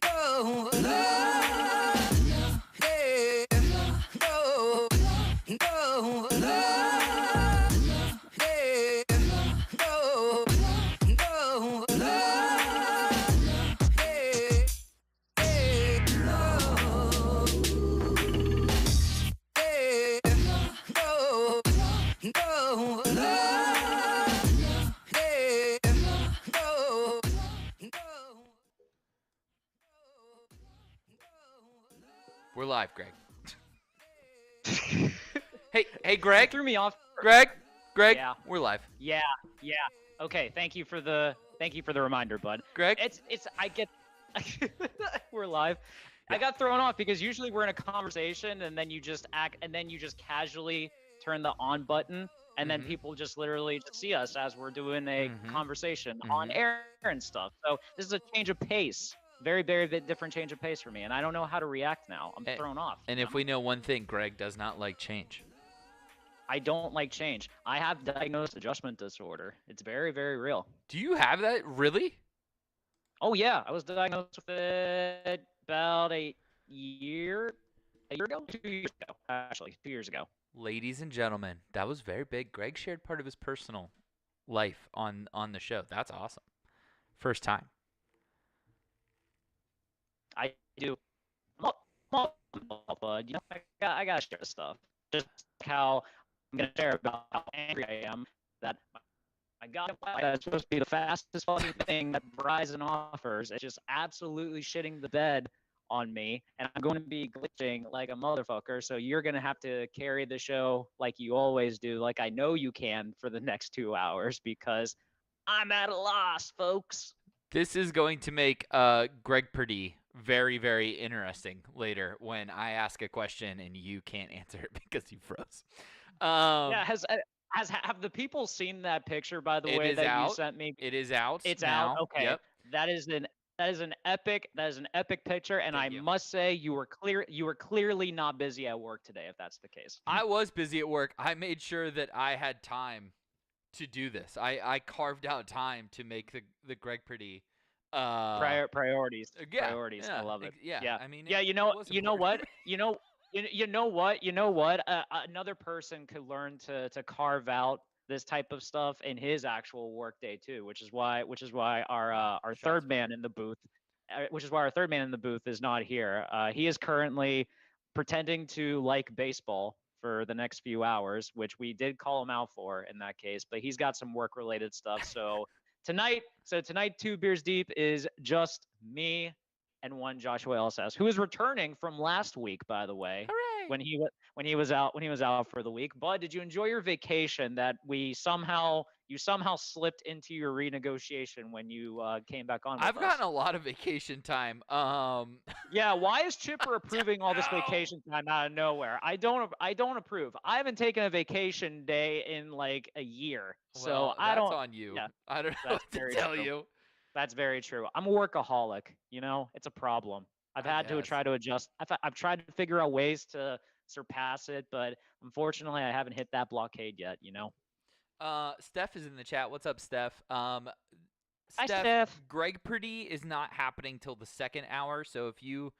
Go, love, yeah. Go, go, love, yeah. Go, go, love, yeah. Hey, love, yeah. Go, go, love, yeah. Go, go. We're live, Greg. Hey, You Greg. threw me off. Greg. Yeah. We're live. Yeah. Okay. Thank you for the reminder, bud. Greg. I get we're live. I got thrown off because usually we're in a conversation and then you just casually turn the on button and then people just literally just see us as we're doing a conversation on air and stuff. So this is a change of pace. Very, very different change of pace for me, and I don't know how to react now. I'm thrown off. And if we know one thing, Greg does not like change. I don't like change. I have diagnosed adjustment disorder. It's very, very real. Do you have that? Really? Oh yeah, I was diagnosed with it about a year ago, 2 years ago, actually, 2 years ago. Ladies and gentlemen, that was very big. Greg shared part of his personal life on the show. That's awesome. First time. I do. Bud, you know, I gotta share stuff. Just how I'm gonna share about how angry I am that my God, that's supposed to be the fastest fucking thing that Verizon offers. It's just absolutely shitting the bed on me, and I'm going to be glitching like a motherfucker. So you're gonna have to carry the show like you always do, like I know you can for the next 2 hours because I'm at a loss, folks. This is going to make Gregpardy very, very interesting later when I ask a question and you can't answer it because you froze. Yeah, have the people seen that picture, by the way, that you sent me? It is out. It's now. out. Okay. Yep. That is an epic picture, and Thank you. must say you were clearly not busy at work today, if that's the case. I was busy at work. I made sure that I had time to do this. I carved out time to make the Gregpardy priorities. Yeah, Priorities. yeah, I love it. yeah. I mean, yeah. it You know was what? important. You know what? Another person could learn to carve out this type of stuff in his actual workday too, which is why our third man in the booth, is not here. He is currently pretending to like baseball for the next few hours, which we did call him out for in that case, but he's got some work related stuff. So tonight, 2 beers deep is just me and one Joshua LSS, who is returning from last week, by the way. Hooray! When he was out for the week. Bud, did you enjoy your vacation that you somehow slipped into your renegotiation when you came back on with I've us? gotten a lot of vacation time. Yeah, why is Chipper approving all this vacation time out of nowhere? I don't approve. I haven't taken a vacation day in like a year. Well, so I don't. That's on you. Yeah, I don't know what to tell true. you. That's very true. I'm a workaholic, you know? It's a problem. I've had to try to adjust. I've tried to figure out ways to surpass it, but unfortunately I haven't hit that blockade yet, you know? Steph is in the chat. What's up, Steph? Hi, Steph. Gregpardy is not happening till the second hour, so if you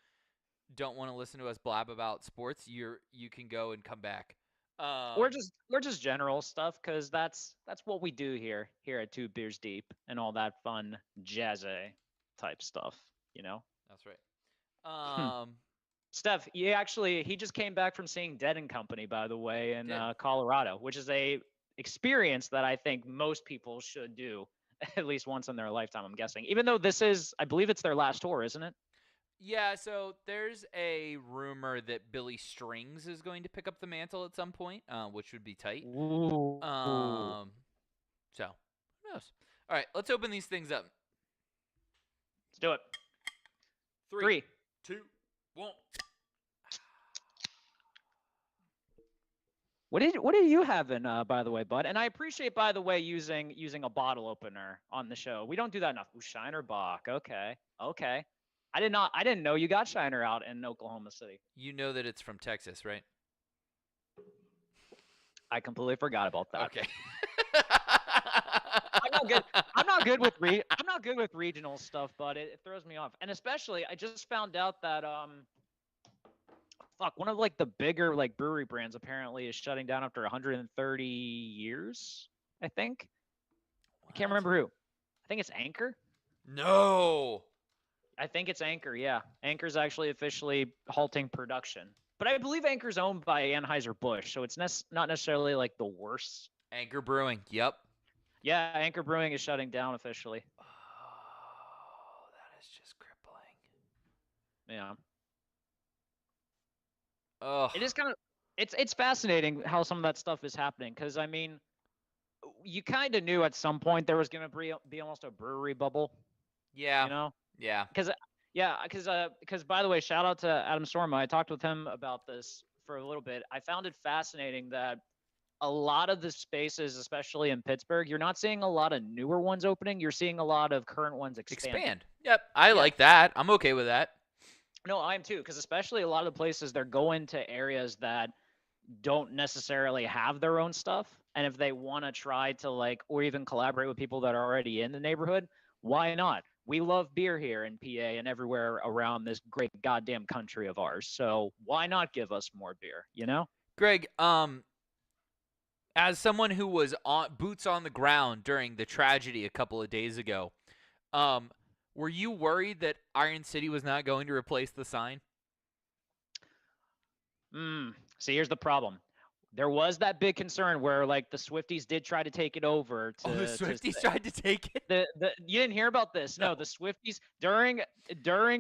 don't want to listen to us blab about sports, you can go and come back. We're just general stuff because that's what we do here at 2 Beers Deep and all that fun jazzy type stuff, you know? That's right. Steph, he just came back from seeing Dead and Company, by the way, in Colorado, which is a experience that I think most people should do at least once in their lifetime, I'm guessing. Even though I believe it's their last tour, isn't it? Yeah, so there's a rumor that Billy Strings is going to pick up the mantle at some point, which would be tight. Ooh. So, who knows? All right, let's open these things up. Let's do it. 3, 2, 1. What are you having, by the way, bud? And I appreciate, by the way, using a bottle opener on the show. We don't do that enough. Ooh, Shiner Bock. Okay. I didn't know you got Shiner out in Oklahoma City. You know that it's from Texas, right? I completely forgot about that. Okay. I not good. I'm not good with I'm not good with regional stuff, but it throws me off. And especially, I just found out that fuck, one of like the bigger like brewery brands apparently is shutting down after 130 years. I think. I can't What? remember who. I think it's Anchor. No. I think it's Anchor. Yeah, Anchor's actually officially halting production. But I believe Anchor's owned by Anheuser-Busch, so it's not necessarily like the worst. Anchor Brewing. Yep. Yeah, Anchor Brewing is shutting down officially. Oh, that is just crippling. Yeah. Oh. It is kind of it's fascinating how some of that stuff is happening because I mean, you kind of knew at some point there was going to be almost a brewery bubble, Yeah. you know? Yeah. Because by the way, shout out to Adam Storma. I talked with him about this for a little bit. I found it fascinating that a lot of the spaces, especially in Pittsburgh, you're not seeing a lot of newer ones opening. You're seeing a lot of current ones expand. Yep. I like that. I'm okay with that. No, I am too, because especially a lot of the places they're going to areas that don't necessarily have their own stuff. And if they want to try to like, or even collaborate with people that are already in the neighborhood, why not? We love beer here in PA and everywhere around this great goddamn country of ours. So why not give us more beer, you know? Greg, as someone who was on boots on the ground during the tragedy a couple of days ago, were you worried that Iron City was not going to replace the sign? See, here's the problem. There was that big concern where like the Swifties did try to take it over. The Swifties tried to take it. You didn't hear about this? No, the Swifties during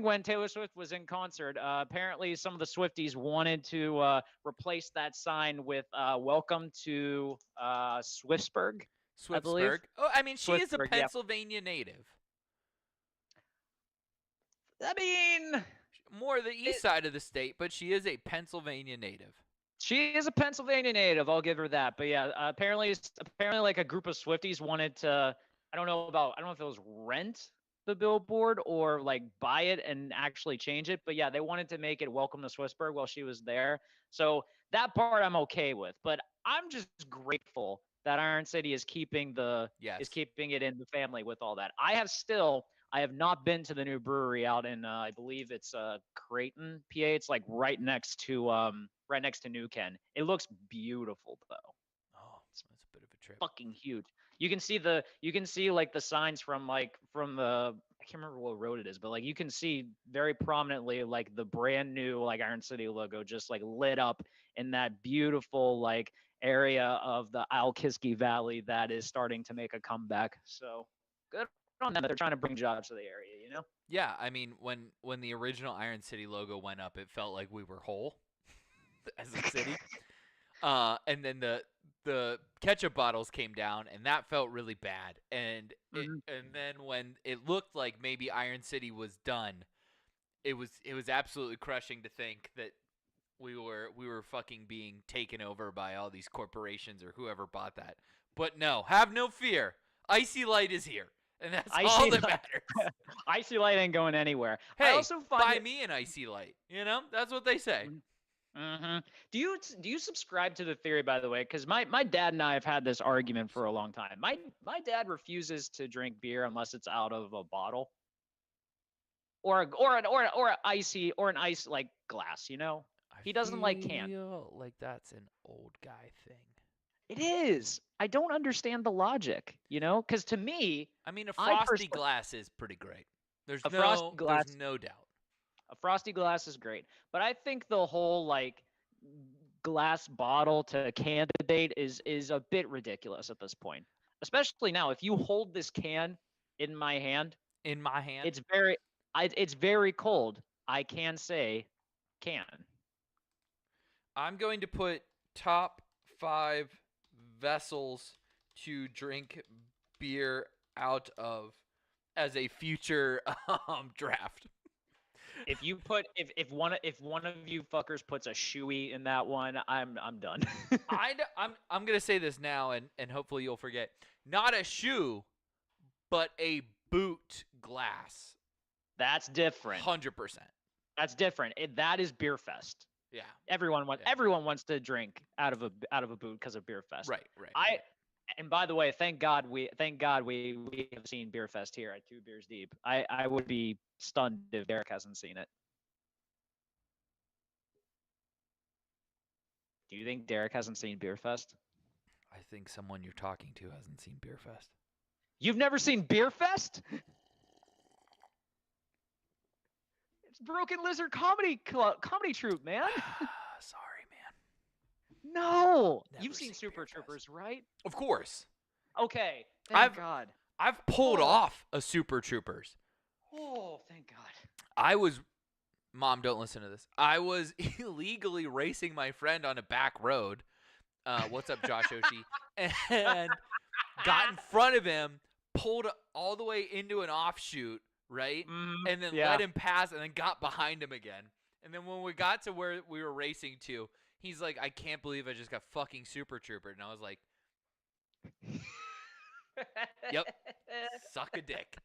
when Taylor Swift was in concert, apparently some of the Swifties wanted to replace that sign with "Welcome to Swiftsburg." I believe. Swiftsburg. Oh, I mean, she is a Swiftsburg, yeah. Pennsylvania native. I mean, More the east side of the state, but she is a Pennsylvania native. she is a Pennsylvania native. I'll give her that. But yeah, apparently like a group of Swifties wanted to. I don't know if it was rent the billboard or like buy it and actually change it. But yeah, they wanted to make it "Welcome to Swissburg" while she was there. So that part I'm okay with. But I'm just grateful that Iron City is keeping it in the family with all that. I have not been to the new brewery out in I believe it's Creighton, PA. It's like right next to New Ken. It looks beautiful though. Oh, that's a bit of a trip. Fucking huge. You can see like the signs from the I can't remember what road it is, but like you can see very prominently like the brand new like Iron City logo just like lit up in that beautiful like area of the Alkiski Valley that is starting to make a comeback. So good on them that they're trying to bring jobs to the area, you know? Yeah, I mean, when the original Iron City logo went up, it felt like we were whole as a city. And then the ketchup bottles came down, and that felt really bad. And and then when it looked like maybe Iron City was done, it was absolutely crushing to think that we were fucking being taken over by all these corporations or whoever bought that. But no, have no fear. Icy Light is here, and that's all that matters. Icy Light ain't going anywhere. Hey, I also buy me an Icy Light. You know, that's what they say. Mm-hmm. Do you subscribe to the theory, by the way? Because my dad and I have had this argument for a long time. My dad refuses to drink beer unless it's out of a bottle, or an ice like glass. You know, he doesn't like can. I feel like that's an old guy thing. It is. I don't understand the logic. You know, because to me, I mean, a frosty glass is pretty great. There's no doubt. A frosty glass is great, but I think the whole like glass bottle to candidate is a bit ridiculous at this point. Especially now, if you hold this can in my hand, it's very cold. I can say can. I'm going to put top 5 vessels to drink beer out of as a future draft. If one of you fuckers puts a shoey in that one, I'm done. I'm gonna say this now, and hopefully you'll forget. Not a shoe, but a boot glass. That's different. 100%. That's different. That is Beer Fest. Yeah. Everyone wants to drink out of a boot because of Beer Fest. Right. And by the way, thank God we have seen Beer Fest here at Two Beers Deep. I would be stunned if Derek hasn't seen it. Do you think Derek hasn't seen Beer Fest? I think someone you're talking to hasn't seen Beer Fest. You've never seen Beer Fest? It's Broken Lizard comedy troupe, man. Sorry, man. No, Never you've seen seen Super Beer Fest. Troopers, right? Of course. Okay, thank God. I've pulled Oh. off a Super Troopers. Oh, thank God. I was, Mom, don't listen to this. I was illegally racing my friend on a back road. What's up, Josh Oshie? And got in front of him, pulled all the way into an offshoot, right? And then let him pass and then got behind him again. And then when we got to where we were racing to, he's like, I can't believe I just got fucking Super Troopered. And I was like, yep, suck a dick.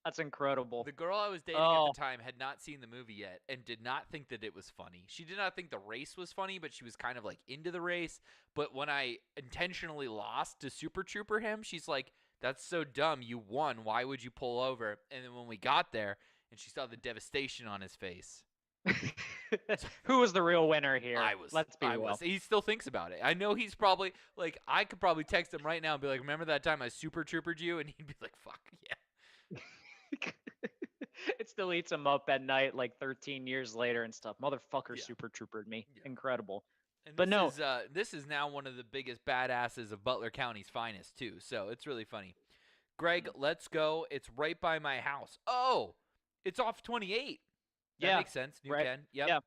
That's incredible. The girl I was dating at the time had not seen the movie yet and did not think that it was funny. She did not think the race was funny, but she was kind of like into the race. But when I intentionally lost to Super Trooper him, she's like, that's so dumb. You won. Why would you pull over? And then when we got there and she saw the devastation on his face. Who was the real winner here? I was. Let's be real. He still thinks about it. I know he's probably like, I could probably text him right now and be like, remember that time I Super Troopered you? And he'd be like, fuck, yeah. It still eats him up at night like 13 years later and stuff. Motherfucker Yeah. Super Troopered me. Yeah. Incredible. And But no. this is now one of the biggest badasses of Butler County's finest too. So it's really funny. Greg, let's go. It's right by my house. Oh, it's off 28. That makes sense. New right. Ken. Yep. Yeah.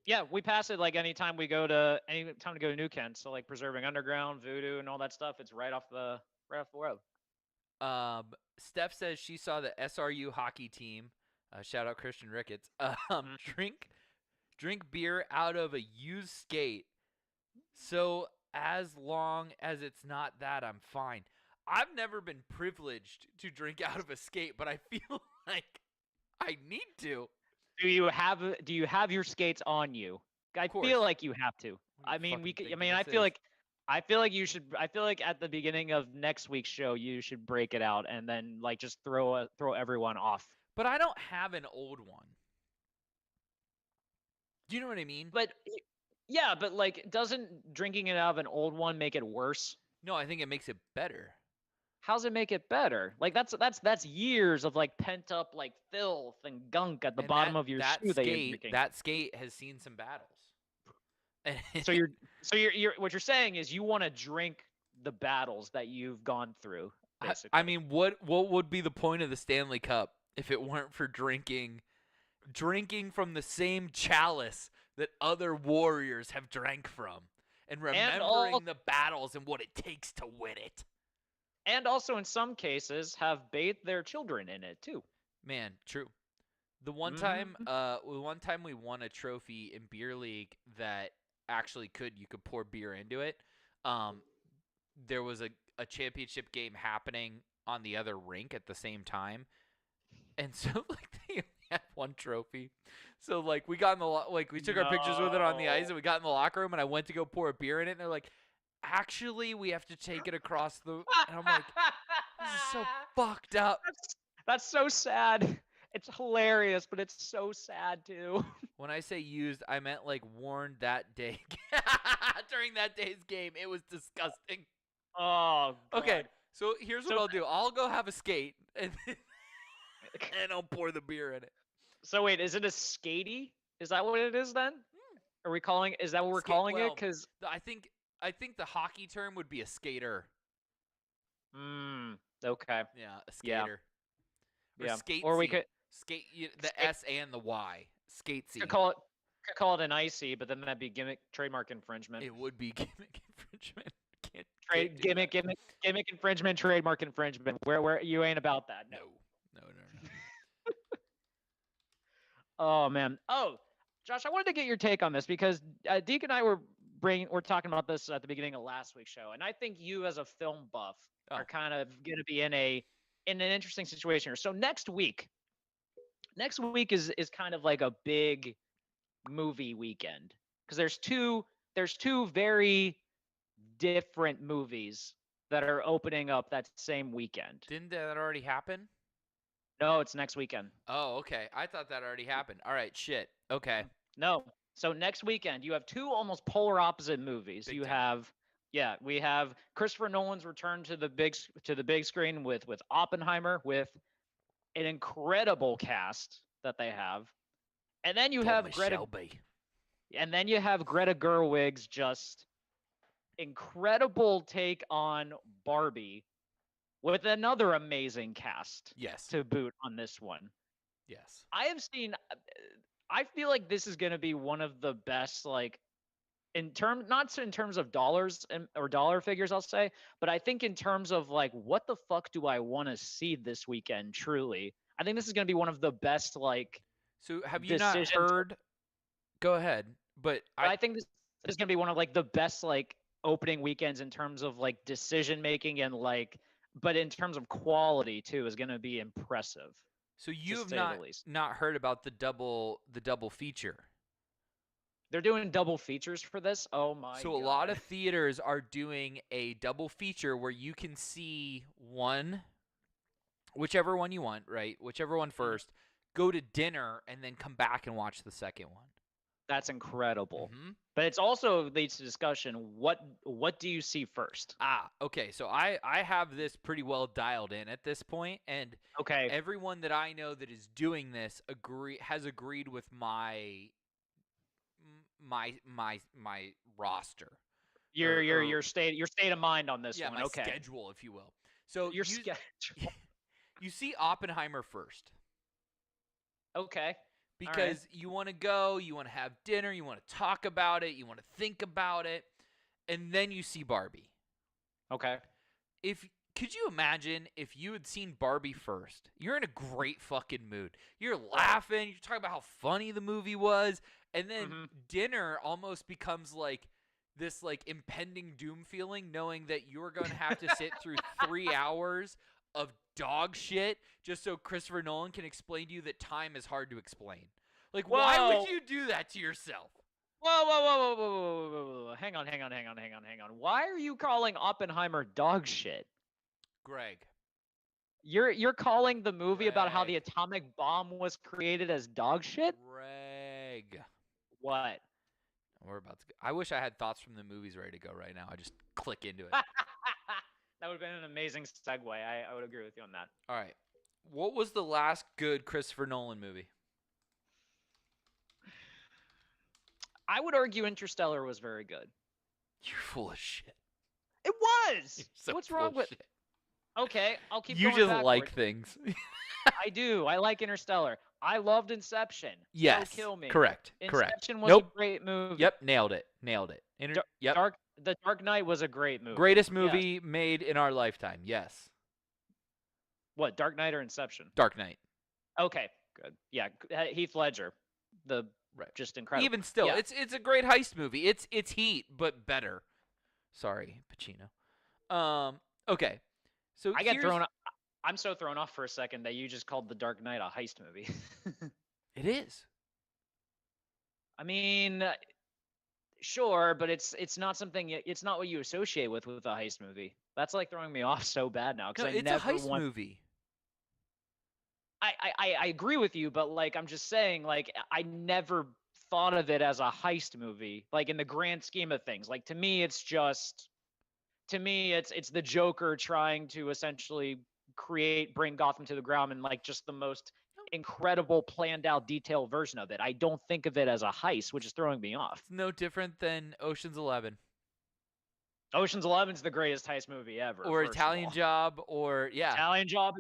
Yeah, we pass it like anytime we go to New Kent. So like Preserving Underground, Voodoo, and all that stuff. It's right off the road. Steph says she saw the SRU hockey team. Shout out Christian Ricketts. Drink beer out of a used skate. So as long as it's not that, I'm fine. I've never been privileged to drink out of a skate, but I feel like I need to. Do you have your skates on you? I feel like you have to. I mean, we could. I mean, I feel like you should. I feel like at the beginning of next week's show, you should break it out and then like just throw everyone off. But I don't have an old one. Do you know what I mean? But yeah, but like, doesn't drinking it out of an old one make it worse? No, I think it makes it better. How's it make it better? Like that's years of like pent up like filth and gunk at the bottom of your shoe that you're drinking. That skate has seen some battles. So you're what you're saying is you want to drink the battles that you've gone through. Basically. I mean, what would be the point of the Stanley Cup if it weren't for drinking from the same chalice that other warriors have drank from, and remembering the battles and what it takes to win it. And also, in some cases, have bathed their children in it too. Man, true. The one time we won a trophy in beer league that actually you could pour beer into it. There was a championship game happening on the other rink at the same time, and so like they only had one trophy. So like we got in the we took our pictures with it on the ice, and we got in the locker room, and I went to go pour a beer in it, and they're like, actually, we have to take it across the. And I'm like, this is so fucked up. That's so sad. It's hilarious, but it's so sad too. When I say used, I meant like worn that day during that day's game. It was disgusting. Oh, God. Okay, so here's what I'll do. I'll go have a skate, and I'll pour the beer in it. So wait, is it a skatey? Is that what it is then? Are we calling? Is that what we're calling it? Because I think the hockey term would be a skater. Okay. Yeah, a skater. Yeah. Skate. Or we could S and the Y. Skatesy. Could call it an icy, but then that'd be trademark infringement. It would be gimmick infringement. Gimmick infringement, trademark infringement. Where you ain't about that. No. Oh man. Oh, Josh, I wanted to get your take on this because Deke and I were talking about this at the beginning of last week's show, and I think you as a film buff are kind of going to be in an interesting situation here. So next week is kind of like a big movie weekend because there's two very different movies that are opening up that same weekend. Didn't that already happen? No, it's next weekend. Oh, okay. I thought that already happened. All right, shit. Okay. No. So next weekend, you have two almost polar opposite movies. Big You time. have, yeah, we have Christopher Nolan's return to the big screen with Oppenheimer, with an incredible cast that they have, and then you have Shelby. Greta Gerwig's just incredible take on Barbie, with another amazing cast Yes. to boot on this one. Yes. I feel like this is going to be one of the best, like, not in terms of dollars or dollar figures, I'll say, but I think in terms of like, what the fuck do I want to see this weekend? Truly, I think this is going to be one of the best, like, So have you not decisions. heard? Go ahead. But I think this is going to be one of like the best, like, opening weekends in terms of like decision making and like, but in terms of quality too, is going to be impressive. so you to have say the least. not heard about the double feature. They're doing double features for this. Oh my So god. a lot of theaters are doing a double feature where you can see whichever one you want, right? Whichever one first, go to dinner and then come back and watch the second one. That's incredible. Mm-hmm. But it's also leads to discussion. What do you see first? Okay. So I have this pretty well dialed in at this point, and Okay. everyone that I know that is doing this has agreed with my roster. Your state of mind on this Yeah, one. my Okay. schedule, if you will. So Your schedule. you see Oppenheimer first. Okay. Because you want to go, you want to have dinner, you want to talk about it, you want to think about it, and then you see Barbie. Okay. Could you imagine if you had seen Barbie first? You're in a great fucking mood. You're laughing, you're talking about how funny the movie was, and then dinner almost becomes like this like impending doom feeling, knowing that you're going to have to sit through 3 hours of dog shit just so Christopher Nolan can explain to you that time is hard to explain. Like, why would you do that to yourself? Whoa. Hang on. Why are you calling Oppenheimer dog shit? Greg. You're calling the movie about how the atomic bomb was created as dog shit? Greg. What? We're about to go. I wish I had thoughts from the movies ready to go right now. I just click into it. That would have been an amazing segue. I would agree with you on that. All right. What was the last good Christopher Nolan movie? I would argue Interstellar was very good. You're full of shit. It was. You're so What's full wrong of with? shit. Okay, I'll keep. You going just backwards. like things. I do. I like Interstellar. I loved Inception. Yes. So kill me. Correct. Inception was Nope. a great movie. Yep. Nailed it. Yep. The Dark Knight was a great movie. Greatest movie made in our lifetime. Yes. What, Dark Knight or Inception? Dark Knight. Okay, good. Yeah, Heath Ledger, just incredible. Even still, Yeah. it's a great heist movie. It's Heat, but better. Sorry, Pacino. Okay. So I get thrown. I'm so thrown off for a second that you just called The Dark Knight a heist movie. It is. I mean, sure, but it's not something. It's not what you associate with a heist movie. That's like throwing me off so bad now because No, it's a heist movie. I agree with you, but like I'm just saying, like I never thought of it as a heist movie, like in the grand scheme of things. Like to me, it's the Joker trying to essentially bring Gotham to the ground in like just the most incredible, planned out, detailed version of it. I don't think of it as a heist, which is throwing me off. It's no different than Ocean's 11. Ocean's 11 is the greatest heist movie ever. Or Italian Job, or Italian Job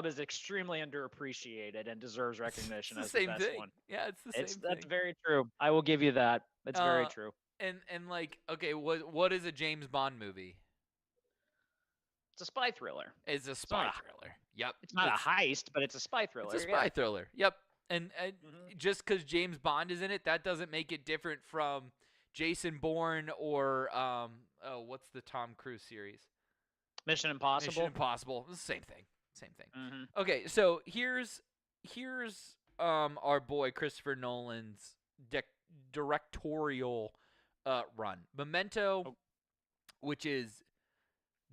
is extremely underappreciated and deserves recognition as the best thing. one. Yeah, it's the same thing. That's very true. I will give you that. It's very true. And like, okay, what is a James Bond movie? It's a spy thriller. It's a spy thriller. Yep. It's not a heist, but it's a spy thriller. It's a spy thriller. Yep. And just because James Bond is in it, that doesn't make it different from Jason Bourne or what's the Tom Cruise series? Mission Impossible. Mission Impossible. Same thing. Mm-hmm. Okay, so here's our boy Christopher Nolan's directorial run. Memento, which is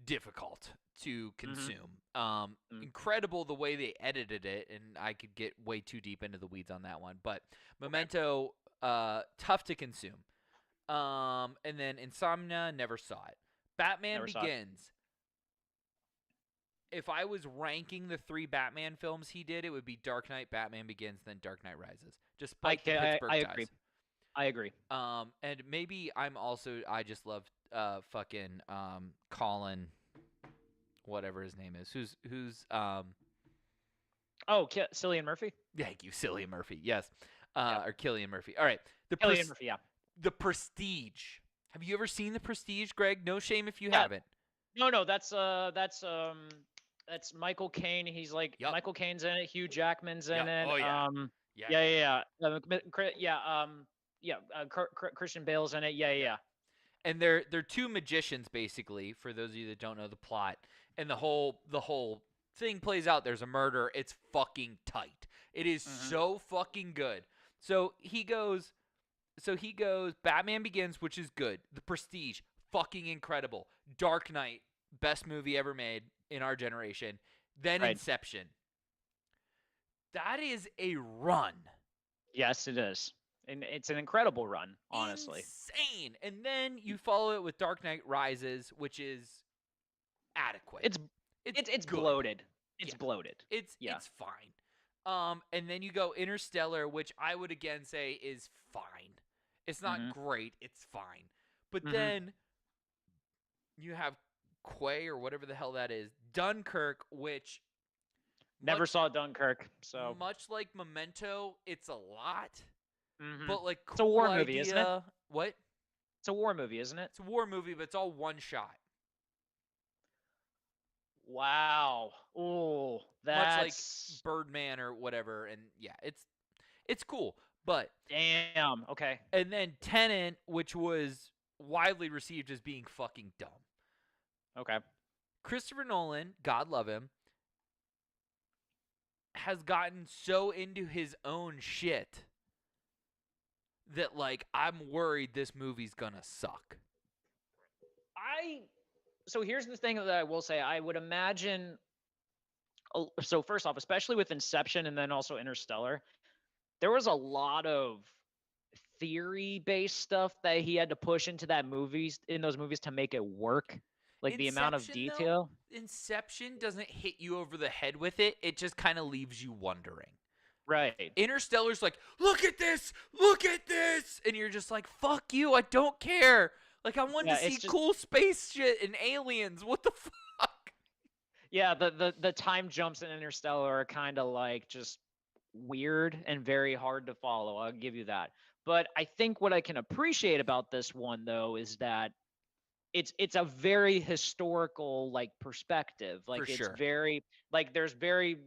difficult to consume. Mm. Incredible the way they edited it, and I could get way too deep into the weeds on that one. But Okay. Memento, tough to consume. And then Insomnia, never saw it. Batman Never saw it. Begins. If I was ranking the 3 Batman films he did, it would be Dark Knight, Batman Begins, then Dark Knight Rises. Despite the Pittsburgh I ties. agree. I agree. And maybe I just love fucking Colin, whatever his name is. Who's Oh, Cillian Murphy. Thank you, Cillian Murphy. Yes, Yeah. or Killian Murphy. All right, Cillian Murphy. Yeah. The Prestige. Have you ever seen The Prestige, Greg? No shame if you Yeah. haven't. No, that's Michael Caine. He's like Yup. Michael Caine's in it. Hugh Jackman's in Yeah. it. Oh, yeah. Christian Bale's in it. Yeah. And they're 2 magicians, basically, for those of you that don't know the plot. And the whole thing plays out. There's a murder. It's fucking tight. It is so fucking good. So he goes Batman Begins, which is good. The Prestige, fucking incredible. Dark Knight, best movie ever made in our generation. Then Right. Inception. That is a run. Yes, it is, and it's an incredible run, honestly. Insane. And then you follow it with Dark Knight Rises, which is adequate. It's good. bloated. It's Yeah. bloated. It's fine. And then you go Interstellar, which I would again say is fine. It's not great. It's fine. But then you have Quay or whatever the hell that is, Dunkirk, which Never saw Dunkirk, so much like Memento, it's a lot. Mhm. But like It's a war cool movie, isn't it? idea- What? It's a war movie, isn't it? It's a war movie, but it's all one shot. Wow. Oh, Much that's like Birdman or whatever, and yeah, it's cool. But damn. Okay. and then Tenet, which was widely received as being fucking dumb. Okay. Christopher Nolan, God love him, has gotten so into his own shit that like I'm worried this movie's gonna suck. So here's the thing that I will say. I would imagine. So first off, especially with Inception and then also Interstellar, there was a lot of theory-based stuff that he had to push into those movies to make it work. Like the amount of Inception, though, detail. Inception doesn't hit you over the head with it. It just kind of leaves you wondering. Right. Interstellar's like, look at this, and you're just like, fuck you, I don't care. Like I want to see cool space shit and aliens. What the fuck? Yeah, the time jumps in Interstellar are kind of like just weird and very hard to follow. I'll give you that. But I think what I can appreciate about this one though is that it's a very historical like perspective. Like For it's sure. very like there's very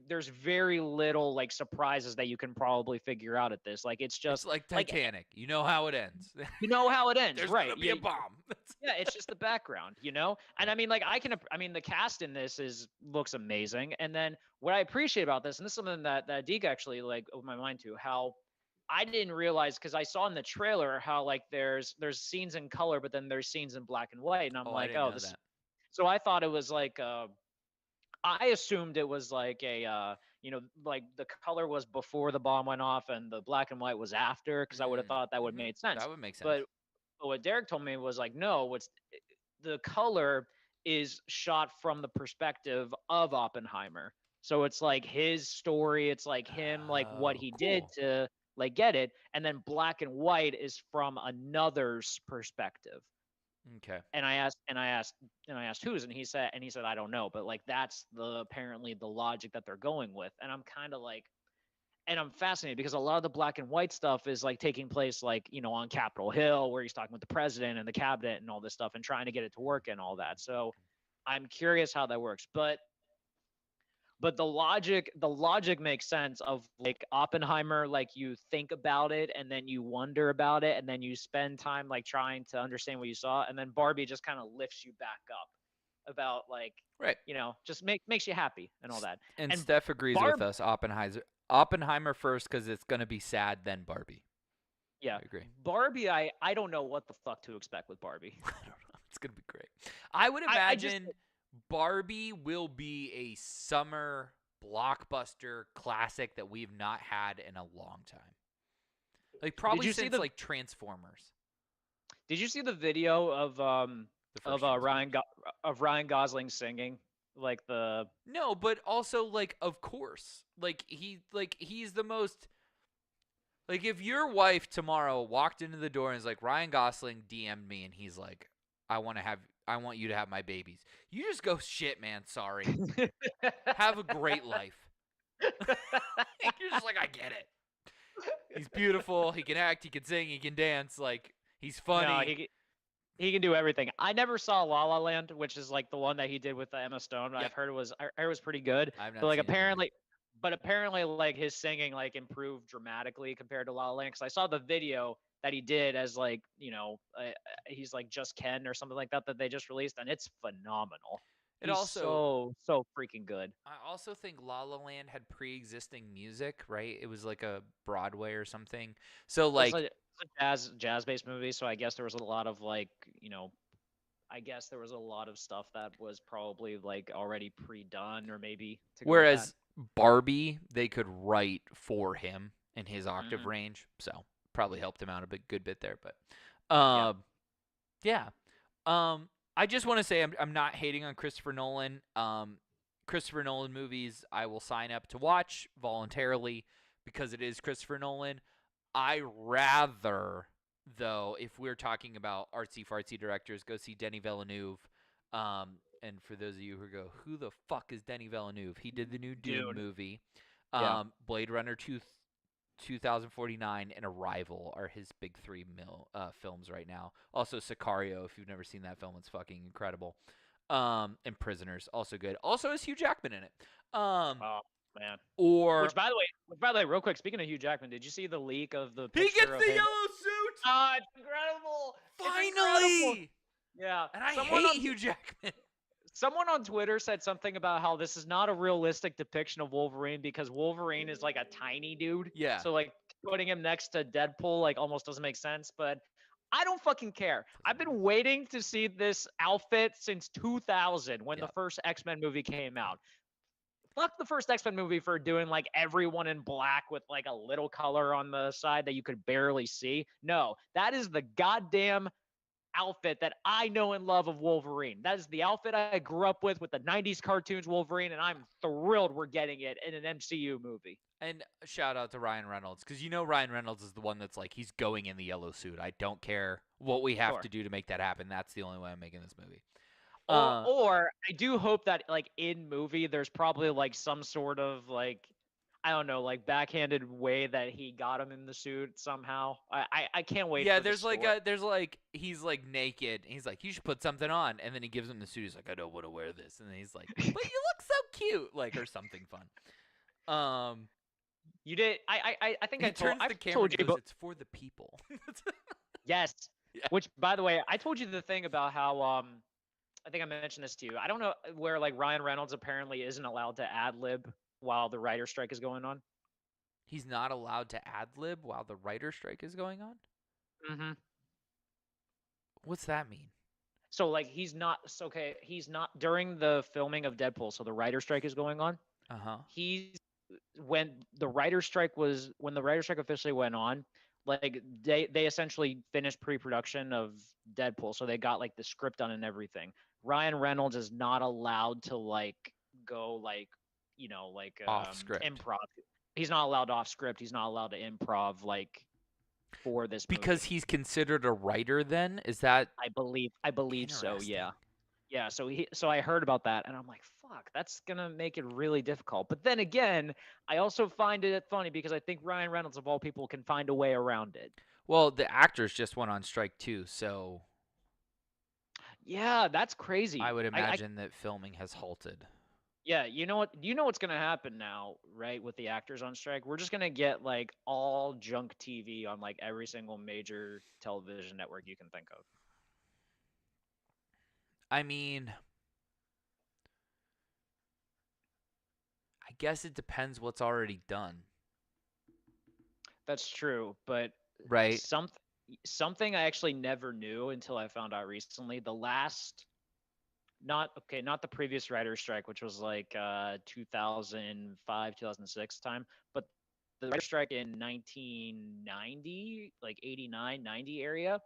little like surprises that you can probably figure out at this. Like it's just It's like Titanic. You know how it ends. you know how it ends, There's right? gonna be a bomb. Yeah, it's just the background, you know? And I mean, like, the cast in this looks amazing. And then what I appreciate about this, and this is something that Deke actually, like, opened my mind to, how I didn't realize, because I saw in the trailer how, like, there's scenes in color, but then there's scenes in black and white. And I'm I like, didn't oh, know this. that. So I thought it was like, I assumed it was like like the color was before the bomb went off and the black and white was after, because I would have thought that would have made sense. That would make sense. But what Derek told me was like, no, the color is shot from the perspective of Oppenheimer. So it's like his story. It's like him, like what he did to like get it. And then black and white is from another's perspective. Okay. And I asked whose, and he said, I don't know, but like that's apparently the logic that they're going with. And I'm kind of like, and I'm fascinated because a lot of the black and white stuff is like taking place like, on Capitol Hill, where he's talking with the president and the cabinet and all this stuff and trying to get it to work and all that. So I'm curious how that works. But the logic makes sense of like Oppenheimer, like you think about it and then you wonder about it and then you spend time like trying to understand what you saw. And then Barbie just kind of lifts you back up about like, right. Just makes you happy and all that. And Steph agrees with us. Oppenheimer first, because it's going to be sad, then Barbie. Yeah. I agree. Barbie, I don't know what the fuck to expect with Barbie. I don't know. It's going to be great. I would imagine Barbie will be a summer blockbuster classic that we've not had in a long time. Like Did probably you see since the like Transformers, Did you see the video the first Transformers. Ryan Gosling singing like the No, but also like of course. He's the most like if your wife tomorrow walked into the door and is like Ryan Gosling DM'd me and he's like I want you to have my babies. You just go shit, man, sorry. Have a great life. You're just like I get it. He's beautiful, he can act, he can sing, he can dance, like he's No, funny. he can do everything. I never saw La La Land, which is like the one that he did with Emma Stone. Yep. I heard it was pretty good. I've But not like seen it either. apparently like his singing like improved dramatically compared to La La Land. Because I saw the video that he did as like he's like Just Ken or something like that that they just released, and it's phenomenal. It He's also so freaking good. I also think La La Land had pre-existing music, right? It was like a Broadway or something. So like It's a jazz based movie, so I guess there was a lot of like I guess there was a lot of stuff that was probably like already pre-done or maybe to go with that. whereas Barbie, they could write for him in his octave Hmm. range, so probably helped him out a good bit there. But Yeah. yeah. I just want to say I'm not hating on Christopher Nolan. Christopher Nolan movies I will sign up to watch voluntarily because it is Christopher Nolan. I rather, though, if we're talking about artsy fartsy directors, go see Denis Villeneuve. And for those of you who go, who the fuck is Denis Villeneuve? He did the new Dune Dune. movie. Yeah. Blade Runner 2049 and Arrival are his big three films right now. Also Sicario, if you've never seen that film, it's fucking incredible. And Prisoners, also good. Also has Hugh Jackman in it. Oh man. Or Which by the way, real quick, speaking of Hugh Jackman, did you see the leak of the he picture gets of the him? yellow suit Ah, it's incredible. It's incredible. finally. Yeah. And I hate Hugh Jackman. Someone on Twitter said something about how this is not a realistic depiction of Wolverine because Wolverine is like a tiny dude. Yeah. So like putting him next to Deadpool like almost doesn't make sense, but I don't fucking care. I've been waiting to see this outfit since 2000 when the Yep. first X-Men movie came out. Fuck the first X-Men movie for doing like everyone in black with like a little color on the side that you could barely see. No, that is the goddamn outfit that I know and love of Wolverine. That is the outfit I grew up with the 90s cartoons Wolverine, and I'm thrilled we're getting it in an MCU movie. And shout out to Ryan Reynolds because you know Ryan Reynolds is the one that's like he's going in the yellow suit. I don't care what we have Sure. to do to make that happen. That's the only way I'm making this movie. Or I do hope that like in movie there's probably like some sort of like I don't know, like backhanded way that he got him in the suit somehow. I can't wait Yeah, for the story. there's like he's like naked. And he's like you should put something on, and then he gives him the suit. He's like I don't want to wear this, and then he's like but you look so cute, like or something fun. You did. I think He I told. turns the I've camera told and you goes, about. "It's for the people." Yes. Yeah. Which, by the way, I told you the thing about how I think I mentioned this to you. I don't know where like Ryan Reynolds apparently isn't allowed to ad lib while the writer strike is going on. He's not allowed to ad lib while the writer strike is going on. Mm-hmm. What's that mean? So like he's not. So, okay, he's not during the filming of Deadpool. So the writer strike is going on. Uh huh. He's when the writer strike officially went on. Like they essentially finished pre-production of Deadpool, so they got like the script done and everything. Ryan Reynolds is not allowed to like go like like Off script. improv. He's not allowed off script. He's not allowed to improv like for this Because movie. he's considered a writer. Then is that I believe so. interesting? Yeah. Yeah, so I heard about that and I'm like, fuck, that's gonna make it really difficult. But then again, I also find it funny because I think Ryan Reynolds of all people can find a way around it. Well, the actors just went on strike too, so Yeah, that's crazy. I would I imagine that filming has halted. yeah, you know what? You know what's gonna happen now, right? With the actors on strike, we're just gonna get like all junk TV on like every single major television network you can think of. I mean, I guess it depends what's already done, That's true, but right? something I actually never knew until I found out recently. The last not the previous writer's strike, which was like 2005, 2006 time, but the writer's strike in 1990, like 89, 90 area,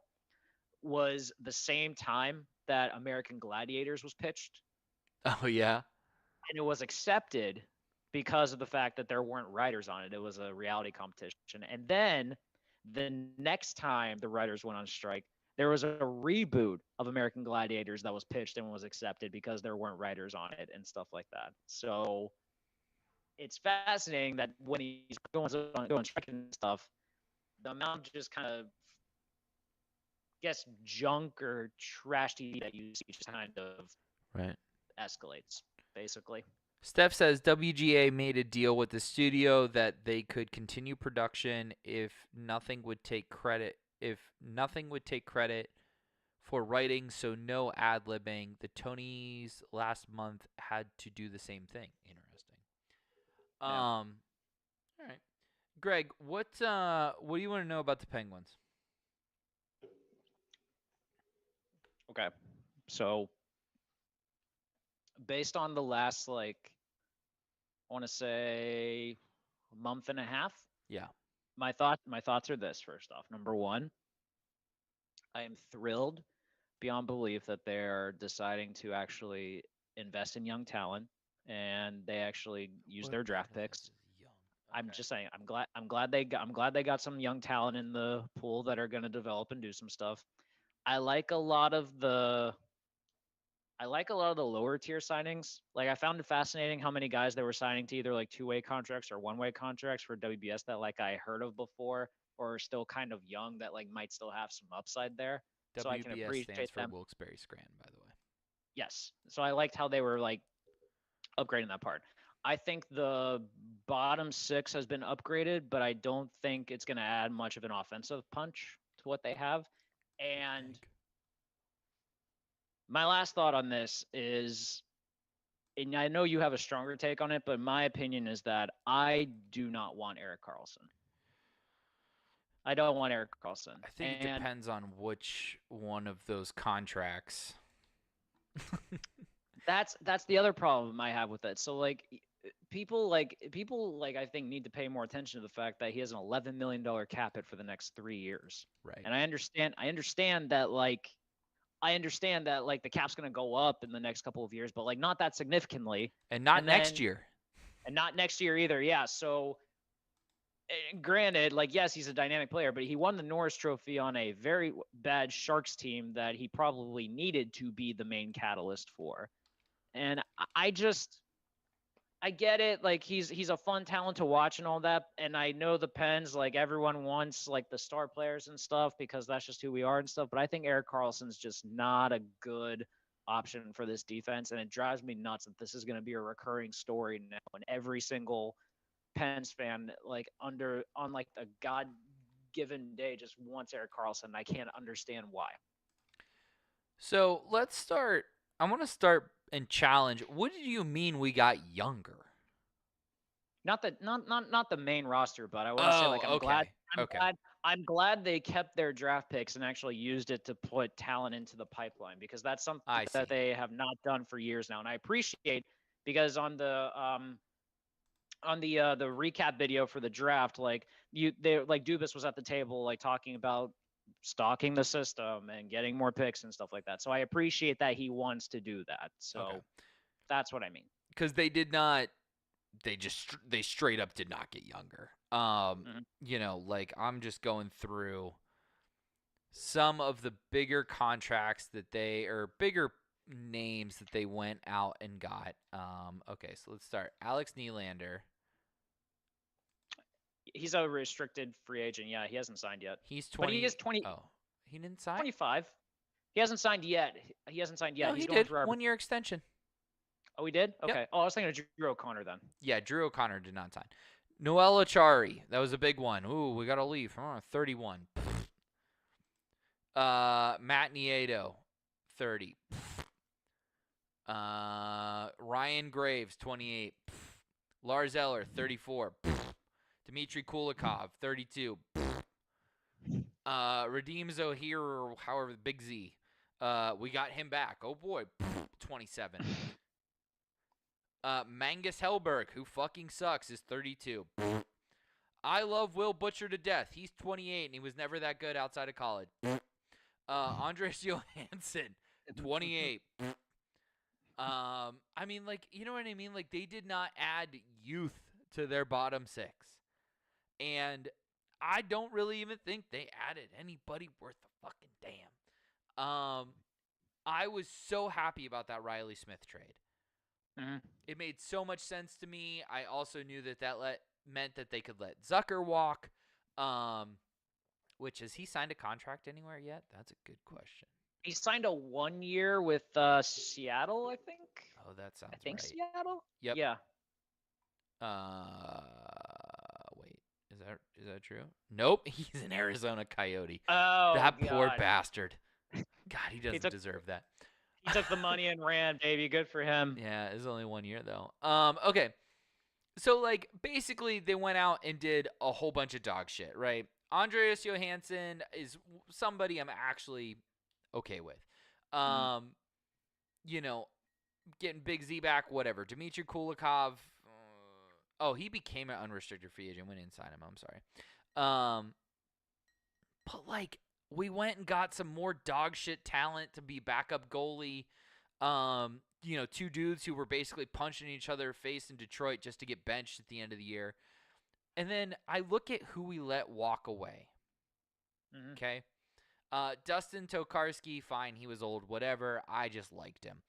was the same time that American Gladiators was pitched, Oh yeah. and it was accepted because of the fact that there weren't writers on it. It was a reality competition. And then the next time the writers went on strike, there was a reboot of American Gladiators that was pitched and was accepted because there weren't writers on it and stuff like that. So it's fascinating that when he's going strike and stuff, the amount of just kind of guess junk or trash TV that you see just kind of Right. escalates, basically. Steph says WGA made a deal with the studio that they could continue production if nothing would take credit for writing, so no ad-libbing. The Tonys last month had to do the same thing. Interesting. Yeah. All right. Greg, what do you want to know about the Penguins? Okay. So based on the last I want to say month and a half, Yeah. my thoughts are this. First off, number one, I am thrilled beyond belief that they're deciding to actually invest in young talent and they actually use their draft picks. I'm just saying, I'm glad they got some young talent in the pool that are going to develop and do some stuff. I like a lot of the lower tier signings. Like I found it fascinating how many guys they were signing to either like two-way contracts or one-way contracts for WBS that like I heard of before or are still kind of young that like might still have some upside there. So I can WBS appreciate stands for them. Wilkes-Barre Scranton, by the way. Yes. So I liked how they were like upgrading that part. I think the bottom six has been upgraded, but I don't think it's going to add much of an offensive punch to what they have. And my last thought on this is, and I know you have a stronger take on it, but my opinion is that I do not want Erik Karlsson. I don't want Erik Karlsson. I think it depends on which one of those contracts. That's the other problem I have with it. So like people I think need to pay more attention to the fact that he has an $11 million cap hit for the next 3 years. Right. And I understand that the cap's going to go up in the next couple of years, but like not that significantly. And not next year. And not next year either. Yeah. So granted, like, yes, he's a dynamic player, but he won the Norris Trophy on a very bad Sharks team that he probably needed to be the main catalyst for. And I get it. Like he's a fun talent to watch and all that. And I know the Pens, like everyone wants like the star players and stuff because that's just who we are and stuff. But I think Erik Karlsson's just not a good option for this defense. And it drives me nuts that this is going to be a recurring story now. And every single Pens fan, like on like a God given day, just wants Erik Karlsson. I can't understand why. So let's start. I want to start and challenge. What do you mean we got younger? Not the main roster, but I want to say like I'm glad they kept their draft picks and actually used it to put talent into the pipeline because that's something that they have not done for years now, and I appreciate because on the recap video for the draft, like Dubas was at the table like talking about stocking the system and getting more picks and stuff like that. So I appreciate that he wants to do that. So that's what I mean. Because they did not, they straight up did not get younger. You know, like I'm just going through some of the bigger contracts that bigger names that they went out and got. Okay, so let's start. Alex Nylander. He's a restricted free agent. Yeah, he hasn't signed yet. He's 20. But he is 20. Oh, he didn't sign? 25. He hasn't signed yet. No, he did. 1-year extension. Oh, he did? Okay. Yep. Oh, I was thinking of Drew O'Connor then. Yeah, Drew O'Connor did not sign. Noel Achari. That was a big one. Ooh, we got to leave. 31. Matt Nieto, 30. Ryan Graves, 28. Lars Eller, 34. Dmitry Kulikov, 32. Radim Zohir, or however, Big Z, We got him back. Oh boy, 27. Mangus Hellberg, who fucking sucks, is 32. I love Will Butcher to death. He's 28 and he was never that good outside of college. Andres Johansson, 28. I mean, like, you know what I mean? Like, they did not add youth to their bottom six. And I don't really even think they added anybody worth a fucking damn. I was so happy about that Riley Smith trade. Mm-hmm. It made so much sense to me. I also knew that meant that they could let Zucker walk. Which, has he signed a contract anywhere yet? That's a good question. He signed a 1 year with Seattle, I think. Oh, that sounds I think right. Seattle. Yep. Yeah. Wait, is that true? Nope, he's an Arizona Coyote. Oh, That poor God. bastard. God, he doesn't deserve that. He took the money and ran, baby. Good for him. Yeah, it's only 1 year though. Okay. So, like, basically they went out and did a whole bunch of dog shit, right? Andreas Johansson is somebody I'm actually okay with. You know, getting Big Z back, whatever. Dmitry Kulikov, he became an unrestricted free agent. We didn't sign him. I'm sorry. But, like, we went and got some more dog shit talent to be backup goalie. You know, two dudes who were basically punching each other face in Detroit just to get benched at the end of the year. And then I look at who we let walk away. Mm-hmm. Okay? Dustin Tokarski, fine, he was old, whatever. I just liked him.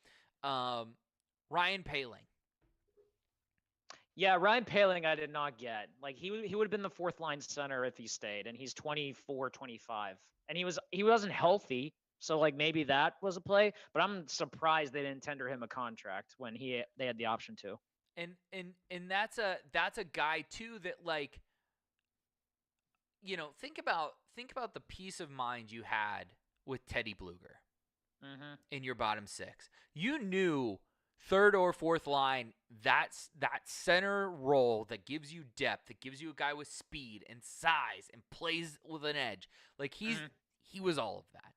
Ryan Poehling. Yeah, Ryan Poehling I did not get. Like, he would have been the fourth line center if he stayed, and he's 24, 25. And he wasn't healthy, so, like, maybe that was a play, but I'm surprised they didn't tender him a contract when they had the option to. And that's a guy too that, like, you know, think about the peace of mind you had with Teddy Bluger in your bottom six. You knew third or fourth line, that's that center role that gives you depth, that gives you a guy with speed and size and plays with an edge. Like, he was all of that.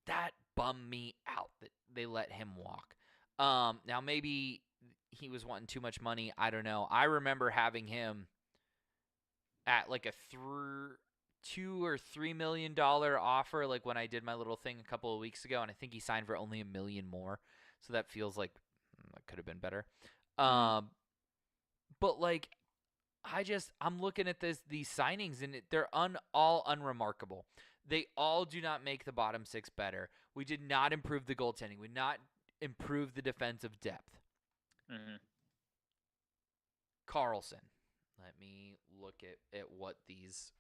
That bummed me out that they let him walk. Now maybe he was wanting too much money. I don't know. I remember having him at like a $2 or $3 million offer, like when I did my little thing a couple of weeks ago, and I think he signed for only $1 million more. So that feels like that could have been better. But, like, I'm looking at these signings, and they're all unremarkable. They all do not make the bottom six better. We did not improve the goaltending. We did not improve the defensive depth. Carlson. Let me look at what these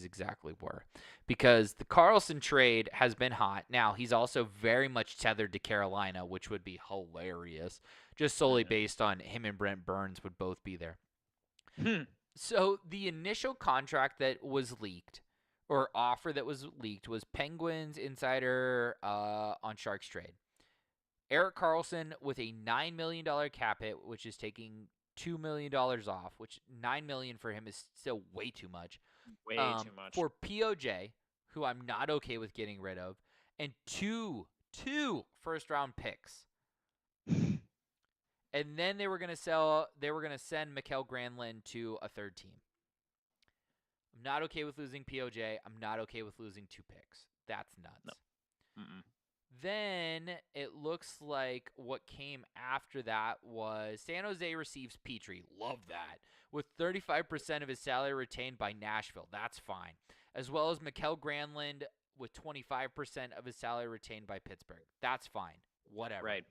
exactly were. Because the Carlson trade has been hot. Now, he's also very much tethered to Carolina, which would be hilarious. Just solely based on him and Brent Burns would both be there. So the initial contract that was leaked, or offer that was leaked, was Penguins insider on Sharks trade. Erik Karlsson with a $9 million cap hit, which is taking $2 million off, which $9 million for him is still way too much. Way too much. For POJ, who I'm not okay with getting rid of, and two first-round picks. And then they were going to send Mikael Granlund to a third team. I'm not okay with losing POJ. I'm not okay with losing 2 picks. That's nuts. No. Then it looks like what came after that was San Jose receives Petrie. Love that. With 35% of his salary retained by Nashville. That's fine. As well as Mikael Granlund with 25% of his salary retained by Pittsburgh. That's fine. Whatever. Right.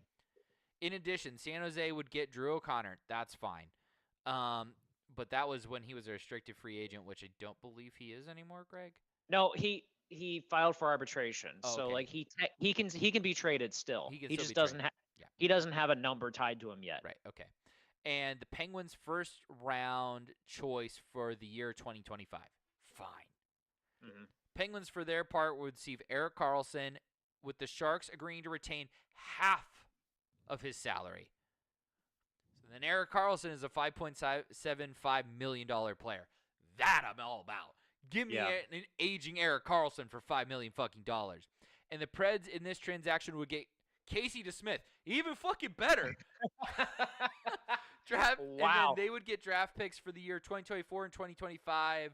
In addition, San Jose would get Drew O'Connor. That's fine. But that was when he was a restricted free agent, which I don't believe he is anymore, Greg. No, he filed for arbitration, so okay. like he can be traded still. He just doesn't have he doesn't have a number tied to him yet. Right. Okay. And the Penguins' first round choice for the year 2025. Fine. Penguins, for their part, would receive Erik Karlsson, with the Sharks agreeing to retain half of his salary. So then Erik Karlsson is a $5.75 million player. That I'm all about. Give me an aging Erik Karlsson for $5 million fucking dollars. And the Preds in this transaction would get Casey DeSmith, even fucking better. And then Wow. they would get draft picks for the year 2024 and 2025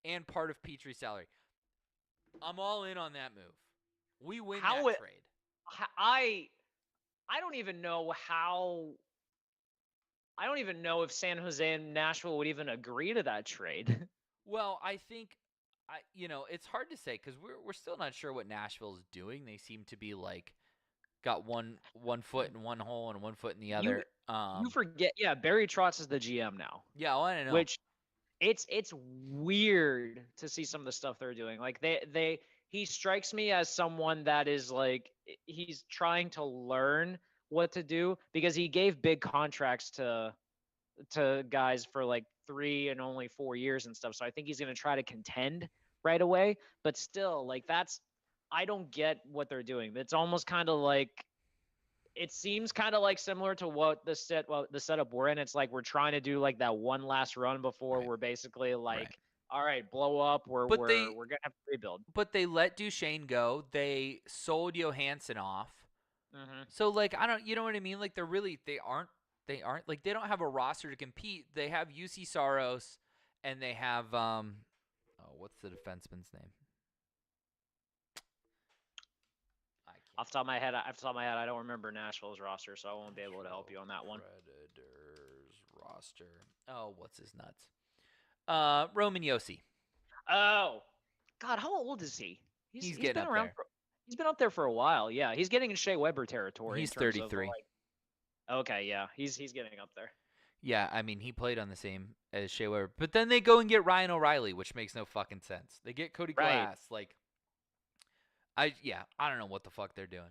and part of Petrie's salary. I'm all in on that move. We win that trade. I don't even know how. I don't even know if San Jose and Nashville would even agree to that trade. Well, I think, it's hard to say because we're still not sure what Nashville's doing. They seem to be like got one foot in one hole and one foot in the other. You forget, yeah. Barry Trotz is the GM now. Yeah, well, I don't know. Which it's weird to see some of the stuff they're doing. Like he strikes me as someone that is like he's trying to learn what to do because he gave big contracts to guys for like 3 and only 4 years and stuff. So I think he's going to try to contend right away, but still like I don't get what they're doing. It's almost kind of like it seems kind of like similar to what the setup we're in. It's like we're trying to do like that one last run before we're basically like, all right, blow up. We're gonna have to rebuild. But they let Duchesne go. They sold Johansson off. Mm-hmm. So like you know what I mean? Like they aren't like they don't have a roster to compete. They have UC Saros and they have what's the defenseman's name? Off the top of my head, I don't remember Nashville's roster, so I won't be able to help you on that one. Predators roster. Oh, what's his nuts? Roman Yossi. Oh, God, how old is he? He's been getting up around. there. He's been up there for a while. Yeah, he's getting in Shea Weber territory. He's in terms 33. Of, okay, yeah, he's getting up there. Yeah, I mean he played on the same as Shea Weber, but then they go and get Ryan O'Reilly, which makes no fucking sense. They get Cody Glass, like. I don't know what the fuck they're doing.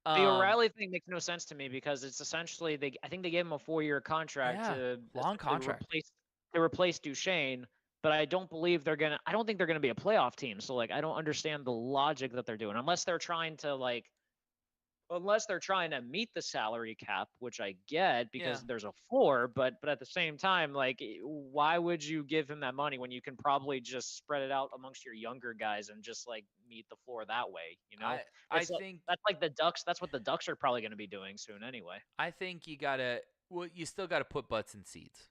The O'Reilly thing makes no sense to me because it's essentially I think they gave him a 4-year contract long contract to replace Duchesne, but I don't think they're gonna be a playoff team. So like I don't understand the logic that they're doing unless they're trying to meet the salary cap, which I get because there's a floor, but at the same time, like why would you give him that money when you can probably just spread it out amongst your younger guys and just like meet the floor that way, you know? I think that's like the Ducks. That's what the Ducks are probably going to be doing soon anyway. I think you still gotta put butts in seats.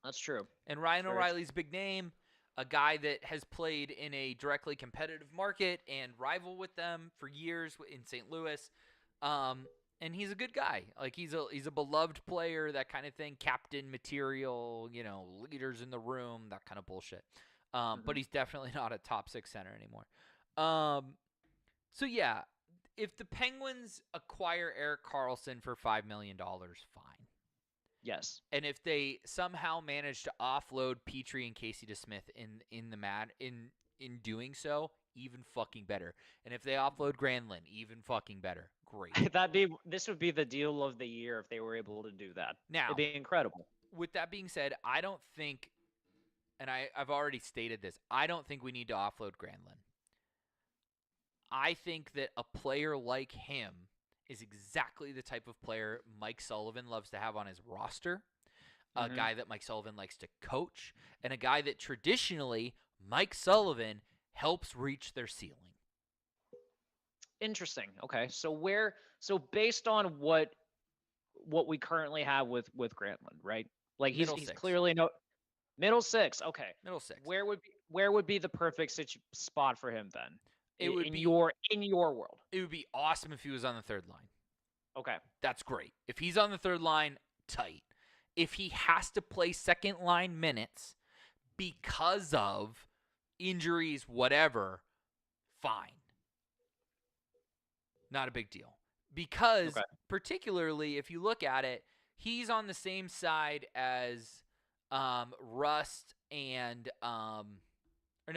That's true. And Ryan O'Reilly's a big name, a guy that has played in a directly competitive market and rival with them for years in St. Louis. And he's a good guy. Like he's a beloved player, that kind of thing, captain material, leaders in the room, that kind of bullshit. But he's definitely not a top 6 center anymore. So yeah, if the Penguins acquire Erik Karlsson for $5 million, fine. Yes. And if they somehow manage to offload Petrie and Casey DeSmith in doing so, even fucking better. And if they offload Granlund, even fucking better. Great. This would be the deal of the year if they were able to do that. Now, it'd be incredible. With that being said, I don't think, and I've already stated this, I don't think we need to offload Granlund. I think that a player like him is exactly the type of player Mike Sullivan loves to have on his roster, a guy that Mike Sullivan likes to coach, and a guy that traditionally Mike Sullivan helps reach their ceiling. Interesting. Okay. So based on what we currently have with Granlund, right? Like he's clearly middle 6. Okay. Middle 6. Where would be the perfect spot for him then? It would in your world. It would be awesome if he was on the third line. Okay. That's great. If he's on the third line, tight. If he has to play second line minutes because of injuries, whatever, fine. Not a big deal. Because particularly if you look at it, he's on the same side as Rust and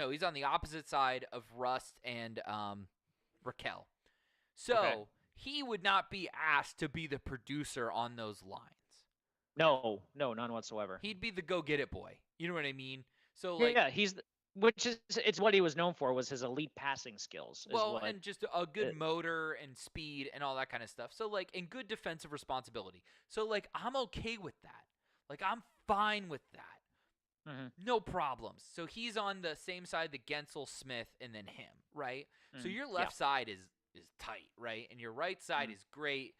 he's on the opposite side of Rust and Raquel. So he would not be asked to be the producer on those lines. No, none whatsoever. He'd be the go-get-it boy. You know what I mean? So it's what he was known for, was his elite passing skills. And just a good motor and speed and all that kind of stuff. So and good defensive responsibility. So I'm okay with that. I'm fine with that. Mm-hmm. No problems. So he's on the same side that Gensel, Smith, and then him, right? So your left side is tight, right? And your right side is great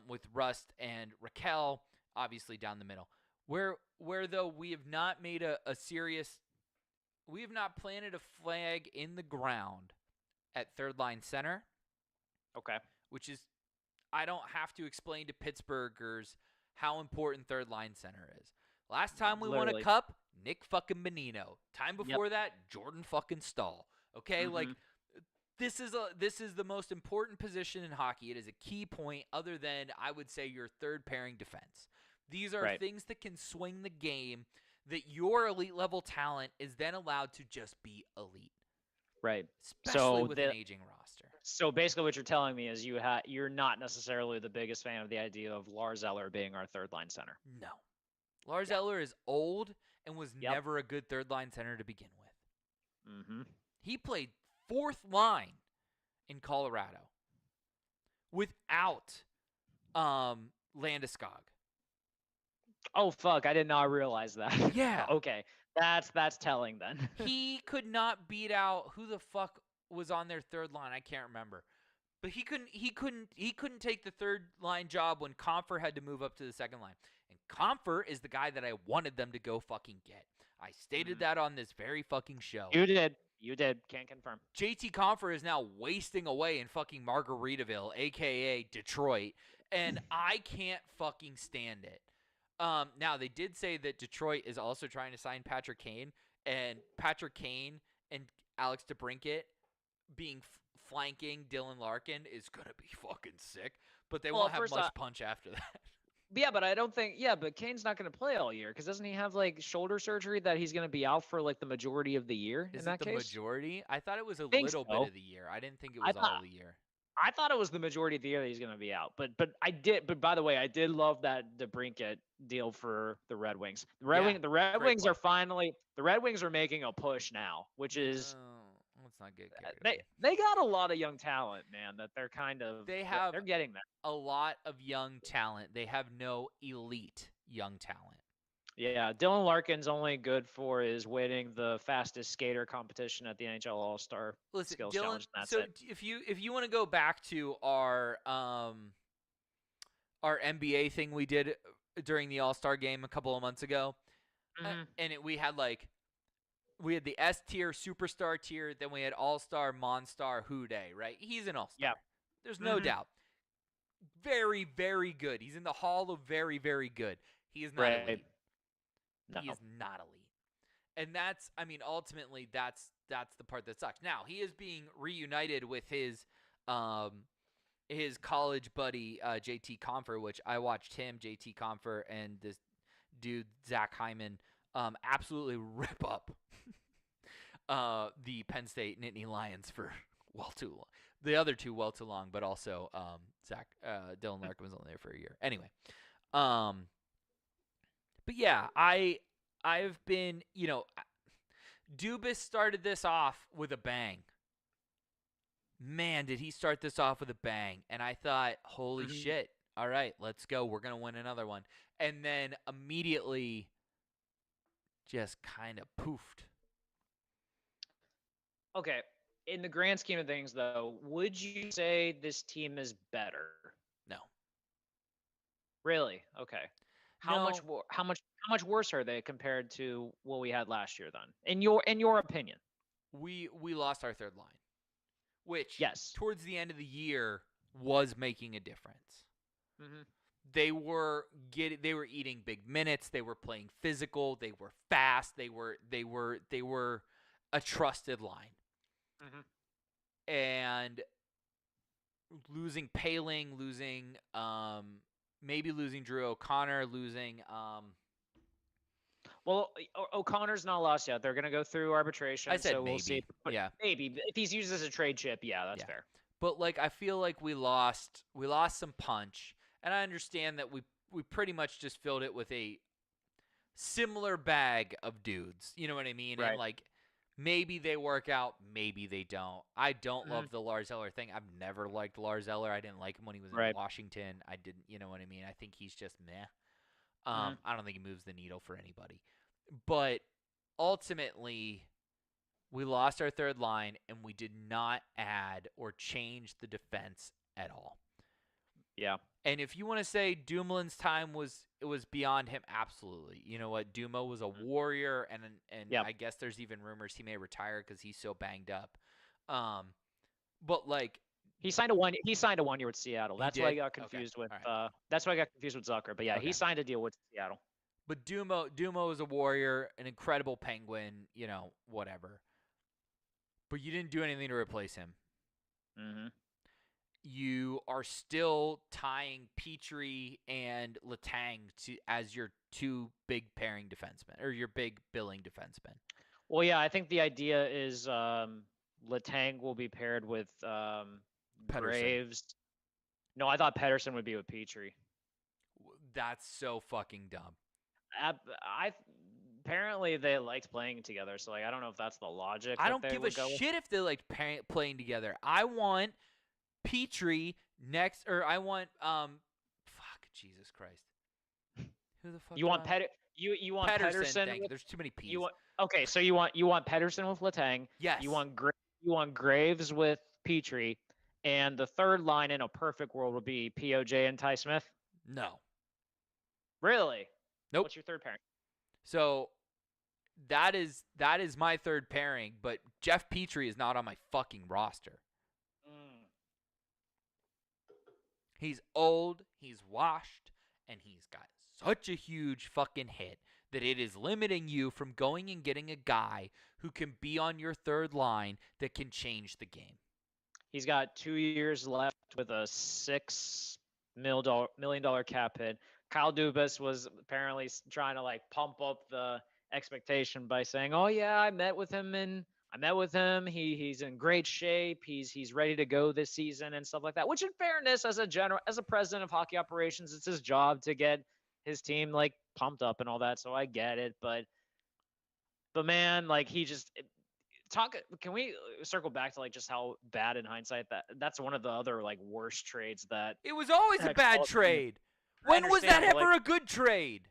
with Rust and Raquel, obviously down the middle. Where though we have not made a serious, we have not planted a flag in the ground at third line center, Okay. which is, I don't have to explain to Pittsburghers how important third line center is. Last time we won a Literally. cup, Nick fucking Menino. Time Yep. before that, Jordan fucking Stahl. Okay, like this is the most important position in hockey. It is a key point, other than I would say your third pairing defense. These are Right. things that can swing the game. That your elite level talent is then allowed to just be elite, Right. especially So with an aging roster. So basically, what you're telling me is you're not necessarily the biggest fan of the idea of Lars Eller being our third line center. No. Lars Eller is old and was Yep. never a good third line center to begin with. Mm-hmm. He played fourth line in Colorado without Landeskog. Oh fuck! I did not realize that. Yeah. Okay, that's telling then. He could not beat out who the fuck was on their third line. I can't remember. But he couldn't take the third line job when Comfer had to move up to the second line. And Comfer is the guy that I wanted them to go fucking get. I stated that on this very fucking show. You did. Can't confirm. JT Comfer is now wasting away in fucking Margaritaville, aka Detroit, and I can't fucking stand it. Now they did say that Detroit is also trying to sign Patrick Kane, and Patrick Kane and Alex DeBrincat being flanking Dylan Larkin is gonna be fucking sick. But they won't have much punch after that. Yeah, but I don't think. Yeah, but Kane's not going to play all year because doesn't he have like shoulder surgery that he's going to be out for like the majority of the year? Is in that it the case? majority? I thought it was a Think little so. bit of the year. I didn't think it was all the year. I thought it was the majority of the year that he's going to be out. But I did. But by the way, I did love that DeBrincat deal for the Red Wings. The Red Wings are finally. The Red Wings are making a push now, which is. Let's not get carried away. They got a lot of young talent, man. That they're kind of. They're getting there. A lot of young talent. They have no elite young talent. Yeah, Dylan Larkin's only good for is winning the fastest skater competition at the NHL All-Star Skills Challenge. And that's it. If you want to go back to our NBA thing we did during the All-Star game a couple of months ago, and we had the S tier, superstar tier, then we had All-Star, Monstar, Houday, right? He's an All-Star. Yeah. There's no doubt. Very, very good. He's in the Hall of very, very good. He is not elite. No. He is not elite. And ultimately that's the part that sucks. Now, he is being reunited with his college buddy, JT Compher, which I watched him, JT Compher, and this dude, Zach Hyman, absolutely rip up the Penn State Nittany Lions for well too long. The other two well too long, but also Dylan Larkin was only there for a year. Anyway, but yeah, I've been, Dubas started this off with a bang. Man, did he start this off with a bang. And I thought, holy shit, all right, let's go. We're going to win another one. And then immediately just kind of poofed. Okay. In the grand scheme of things, though, would you say this team is better? No. Really? Okay. How No. much worse are they compared to what we had last year then? In your opinion? We lost our third line, which Yes. towards the end of the year was making a difference. Mm-hmm. They were eating big minutes. They were playing physical. They were fast. They were a trusted line. Mm-hmm. And losing Paling, maybe losing Drew O'Connor, losing. Well, O'Connor's not lost yet. They're going to go through arbitration. I said so maybe. We'll see. But yeah, maybe if he's used as a trade chip, yeah, that's fair. But I feel like we lost some punch, and I understand that we pretty much just filled it with a similar bag of dudes. You know what I mean? Right. And maybe they work out, maybe they don't. I don't love the Lars Eller thing. I've never liked Lars Eller. I didn't like him when he was in Washington. I didn't, you know what I mean? I think he's just meh. I don't think he moves the needle for anybody. But ultimately, We lost our third line, and we did not add or change the defense at all. Yeah. And if you want to say Dumoulin's time was beyond him, absolutely. You know what? Dumo was a warrior, and Yep. I guess there's even rumors he may retire because he's so banged up. But like He signed a 1 year with Seattle. He That's why I did? got Okay. confused with. All That's why I got confused with Zucker. But yeah, Okay. he signed a deal with Seattle. But Dumo is a warrior, an incredible Penguin, whatever. But you didn't do anything to replace him. Mm-hmm. You are still tying Petrie and Letang as your two big pairing defensemen, or your big billing defensemen. Well, yeah, I think the idea is Letang will be paired with Graves. No, I thought Pedersen would be with Petrie. That's so fucking dumb. Apparently they liked playing together, so like I don't know if that's the logic. I don't give a shit if they liked playing together. I want Petrie next, or I want Jesus Christ. Who the fuck? You want You want Pedersen? There's too many P's. Okay, so you want Pedersen with Letang. Yes. You want Graves with Petrie, and the third line in a perfect world would be POJ and Ty Smith. No. Really? Nope. What's your third pairing? So that is my third pairing, but Jeff Petrie is not on my fucking roster. He's old, he's washed, and he's got such a huge fucking hit that it is limiting you from going and getting a guy who can be on your third line that can change the game. He's got 2 years left with a $6 million cap hit. Kyle Dubas was apparently trying to like pump up the expectation by saying, "Oh yeah, I met with him. He's in great shape. He's ready to go this season and stuff like that." Which, in fairness, as a president of hockey operations, it's his job to get his team like pumped up and all that. So I get it, but man, like can we circle back to like just how bad in hindsight that's one of the other like worst trades that it was always a bad trade. When was that ever a good trade?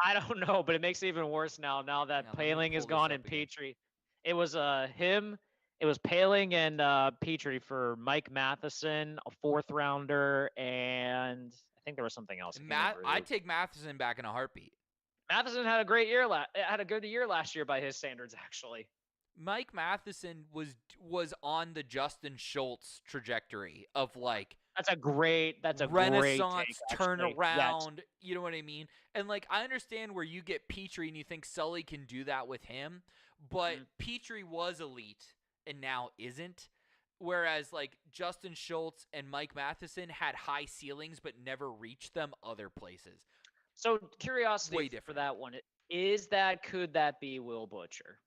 I don't know, but it makes it even worse now that Paling is gone and Petrie. It was him. It was Paling and Petrie for Mike Matheson, a 4th rounder, and I think there was something else. I'd take Matheson back in a heartbeat. Matheson had a great year. Had a good year last year by his standards, actually. Mike Matheson was on the Justin Schultz trajectory of like that's a great Renaissance turnaround. Yes. You know what I mean? And like I understand where you get Petrie and you think Sully can do that with him, but Petrie was elite and now isn't. Whereas like Justin Schultz and Mike Matheson had high ceilings but never reached them other places. So curiosity for that one could that be Will Butcher?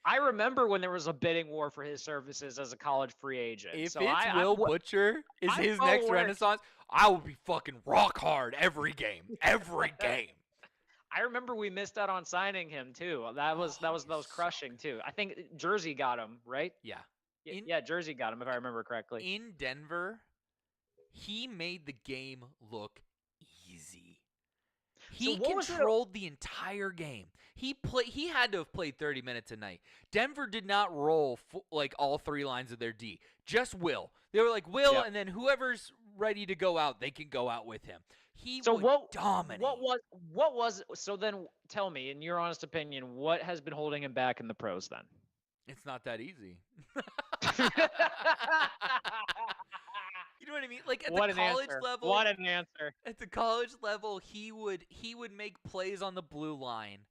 I remember when there was a bidding war for his services as a college free agent. If Will Butcher is his next Renaissance, I will be fucking rock hard every game. Every game. I remember we missed out on signing him too. That was crushing too. I think Jersey got him, right? Yeah. Jersey got him if I remember correctly. In Denver, he made the game look easy. He controlled the entire game. He had to have played 30 minutes a night. Denver did not roll like all 3 lines of their D. Just Will. They were like Will, and then whoever's ready to go out, they can go out with him. He would dominate. What was so then tell me, in your honest opinion, what has been holding him back in the pros then? It's not that easy. You know what I mean? Like at the college level. What an answer. At the college level, he would make plays on the blue line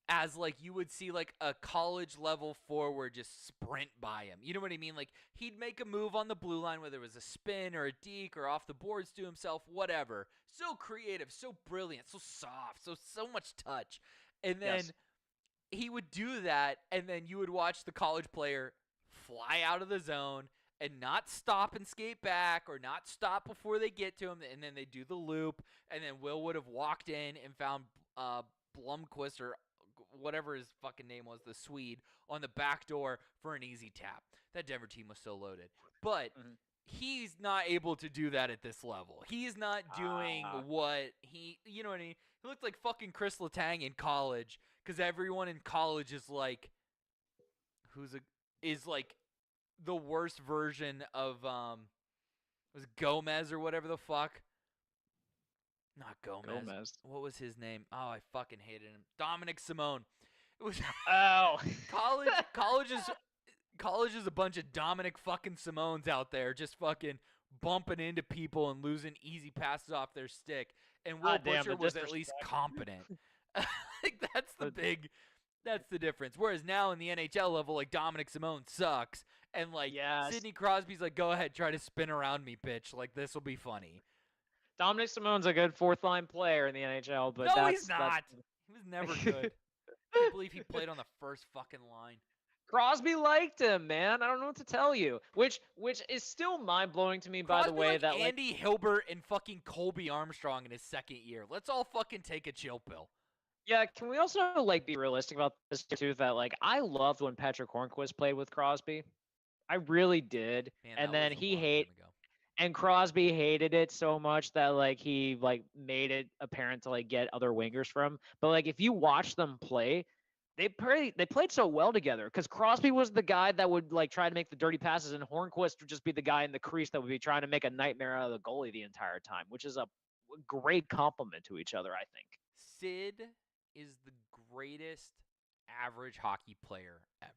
as like you would see like a college level forward just sprint by him. You know what I mean? Like he'd make a move on the blue line, whether it was a spin or a deke or off the boards to himself, whatever. So creative, so brilliant, so soft, so much touch. And then he would do that, and then you would watch the college player fly out of the zone and not stop and skate back or not stop before they get to him, and then they do the loop, and then Will would have walked in and found Blomqvist or whatever his fucking name was, the Swede, on the back door for an easy tap. That Denver team was so loaded. But he's not able to do that at this level. He's not doing what you know what I mean? He looked like fucking Chris Letang in college because everyone in college is like, is like the worst version of was Gomez or whatever the fuck. Not Gomez. Gomez. What was his name? Oh, I fucking hated him. Dominic Simone. It was Oh. college is a bunch of Dominic fucking Simones out there just fucking bumping into people and losing easy passes off their stick. And Will God damn, Butcher the was at least disrespect. competent. Like that's the difference. Whereas now in the NHL level, like Dominic Simone sucks. And like Yes. Sidney Crosby's like, go ahead, try to spin around me, bitch. Like this will be funny. Dominic Simone's a good fourth line player in the NHL, but No, he's not. He was never good. I can't believe he played on the first fucking line. Crosby liked him, man. I don't know what to tell you. Which is still mind blowing to me, by the way. Liked that like, Andy Hilbert and fucking Colby Armstrong in his second year. Let's all fucking take a chill pill. yeah, can we also like be realistic about this too? That like I loved when Patrick Hornquist played with Crosby. I really did. Man, And that then was a he long time ago. and Crosby hated it so much that like he like made it apparent to like get other wingers from. But like if you watch them play, they played so well together because Crosby was the guy that would like try to make the dirty passes, and Hornquist would just be the guy in the crease that would be trying to make a nightmare out of the goalie the entire time, which is a great compliment to each other, I think. Sid is the greatest average hockey player ever.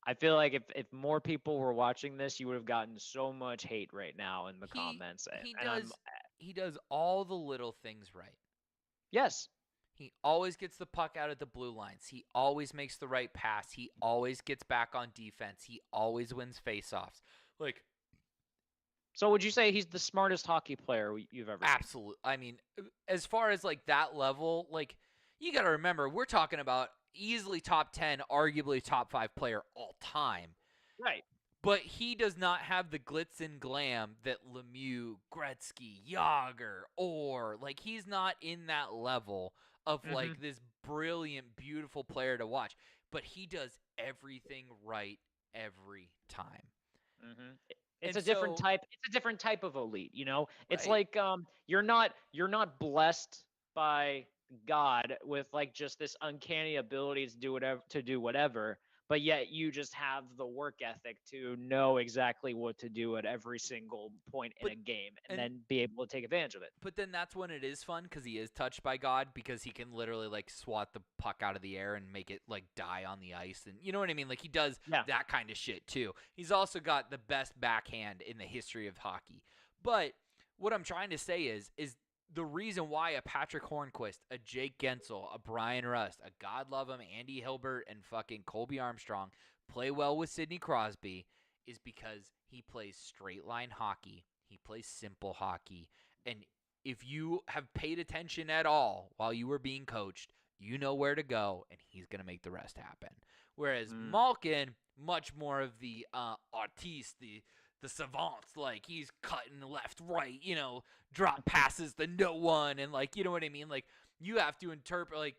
I feel like if more people were watching this, you would have gotten so much hate right now in the comments. He does all the little things right. Yes. He always gets the puck out of the blue lines. He always makes the right pass. He always gets back on defense. He always wins faceoffs. Like, so would you say he's the smartest hockey player you've ever seen? Absolutely. I mean, as far as like that level, like you got to remember, we're talking about easily top 10, arguably top 5 player all time. Right. But he does not have the glitz and glam that Lemieux, Gretzky, Yager, or like he's not in that level of like this brilliant, beautiful player to watch. But he does everything right every time. It's a different type. It's a different type of elite. You know, it's Right. like you're not blessed by God with like just this uncanny ability to do whatever, but yet you just have the work ethic to know exactly what to do at every single point in a game and then be able to take advantage of it. But then that's when it is fun because he is touched by God because he can literally like swat the puck out of the air and make it like die on the ice. And you know what I mean? Like he does that kind of shit too. He's also got the best backhand in the history of hockey. But what I'm trying to say is the reason why a Patrick Hornquist, a Jake Gensel, a Brian Rust, a God love him, Andy Hilbert, and fucking Colby Armstrong play well with Sidney Crosby is because he plays straight line hockey. He plays simple hockey. And if you have paid attention at all while you were being coached, you know where to go, and he's going to make the rest happen. Whereas Malkin, much more of the artiste, the savants, like he's cutting left, right, you know, drop passes to no one, and like, you know what I mean? Like you have to interpret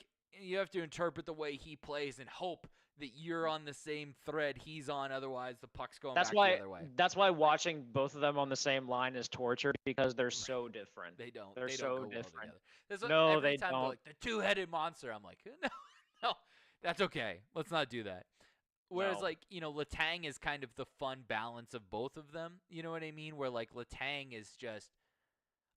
the way he plays and hope that you're on the same thread he's on. Otherwise, the puck's going back the other way. That's why watching both of them on the same line is torture because they're so different. They don't. They're they so don't go different. Well together. No, every they time don't. They're like the two-headed monster. I'm like, no, that's okay. Let's not do that. Whereas, like, you know, Letang is kind of the fun balance of both of them. You know what I mean? Where, like, Letang is just...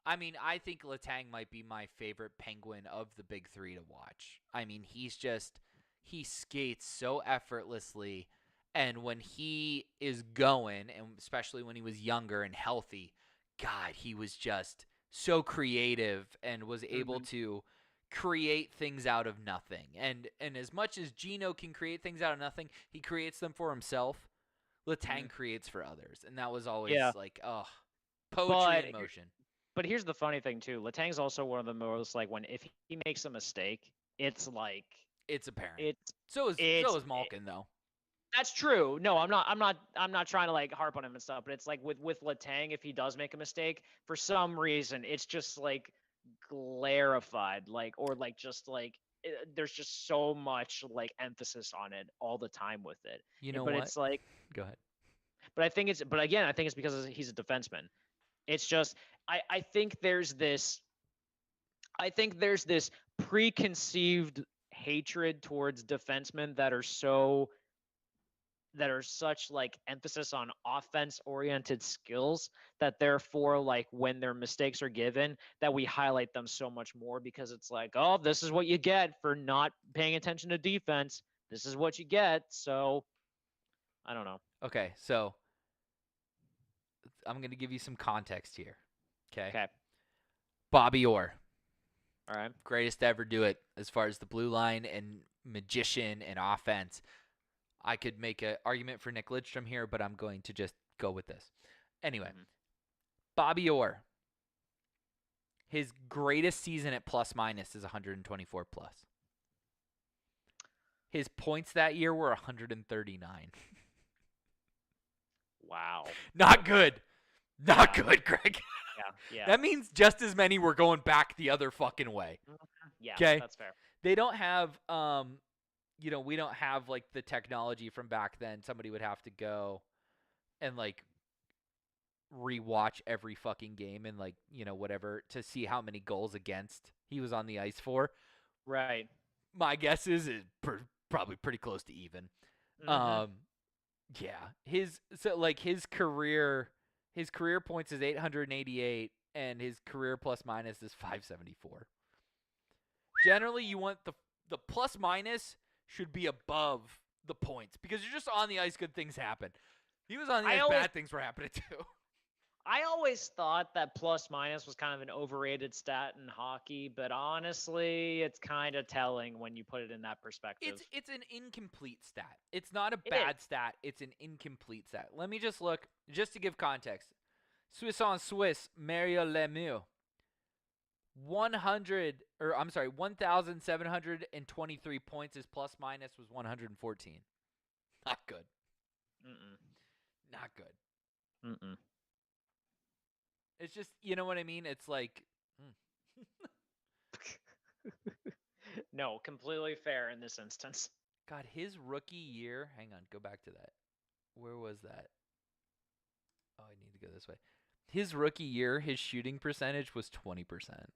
I mean, I think Letang might be my favorite Penguin of the big three to watch. I mean, he's just... He skates so effortlessly. And when he is going, and especially when he was younger and healthy, God, he was just so creative and was able to create things out of nothing. And as much as Gino can create things out of nothing, he creates them for himself. Letang creates for others. And that was always like, poetry in motion. But here's the funny thing too. Letang's also one of the most like if he makes a mistake, it's like it's apparent. So is Malkin though. That's true. No, I'm not trying to like harp on him and stuff, but it's like with Letang, if he does make a mistake, for some reason, it's just like glarified, like, or like just like there's just so much like emphasis on it all the time with it. You know but what? It's like, go ahead. But again, I think it's because he's a defenseman. It's just I think there's this preconceived hatred towards defensemen that are such like emphasis on offense oriented skills that therefore like when their mistakes are given that we highlight them so much more because it's like, oh, this is what you get for not paying attention to defense. This is what you get. So I don't know. Okay, so I'm going to give you some context here. Okay. Bobby Orr, All right. greatest to ever do it as far as the blue line and magician and offense. I could make an argument for Nick Lidstrom here, but I'm going to just go with this. Anyway, Bobby Orr, his greatest season at plus minus is 124 plus. His points that year were 139. Wow. Not good. Not good, Greg. Yeah. That means just as many were going back the other fucking way. Yeah. 'Kay? That's fair. They don't have we don't have like the technology from back then. Somebody would have to go and like rewatch every fucking game and like, whatever to see how many goals against he was on the ice for. Right. My guess is probably pretty close to even. Yeah. His career points is 888 and his career plus minus is 574. Generally, you want the plus minus should be above the points because you're just on the ice, good things happen. He was on the ice, bad things were happening too. I always thought that plus minus was kind of an overrated stat in hockey, but honestly, it's kind of telling when you put it in that perspective. It's an incomplete stat. It's not a bad stat. It's an incomplete stat. Let me just look, just to give context. Swiss on Swiss, Mario Lemieux. 1,723 points. His plus minus was 114. Not good. Not good. It's just, you know what I mean? It's like... No, completely fair in this instance. God, his rookie year... Hang on, go back to that. Where was that? Oh, I need to go this way. His rookie year, his shooting percentage was 20%.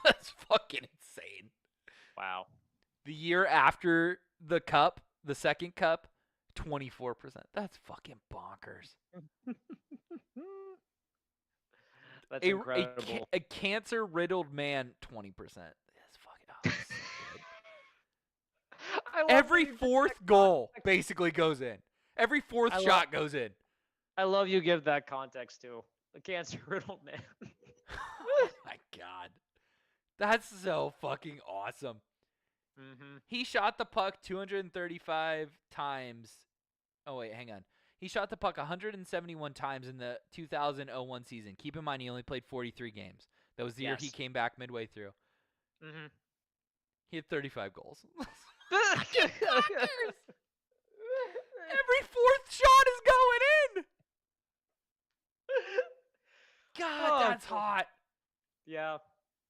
That's fucking insane. Wow. The year after the cup, the second cup, 24%. That's fucking bonkers. That's incredible. A cancer-riddled man, 20%. That's fucking that's so good. Every fourth goal basically goes in. Every fourth shot goes in. I love you give that context too. The cancer-riddled man. Oh my God. That's so fucking awesome. He shot the puck 235 times. Oh, wait, hang on. He shot the puck 171 times in the 2001 season. Keep in mind, he only played 43 games. That was the year he came back midway through. He had 35 goals. Every fourth shot is going in. God, that's hot. Yeah.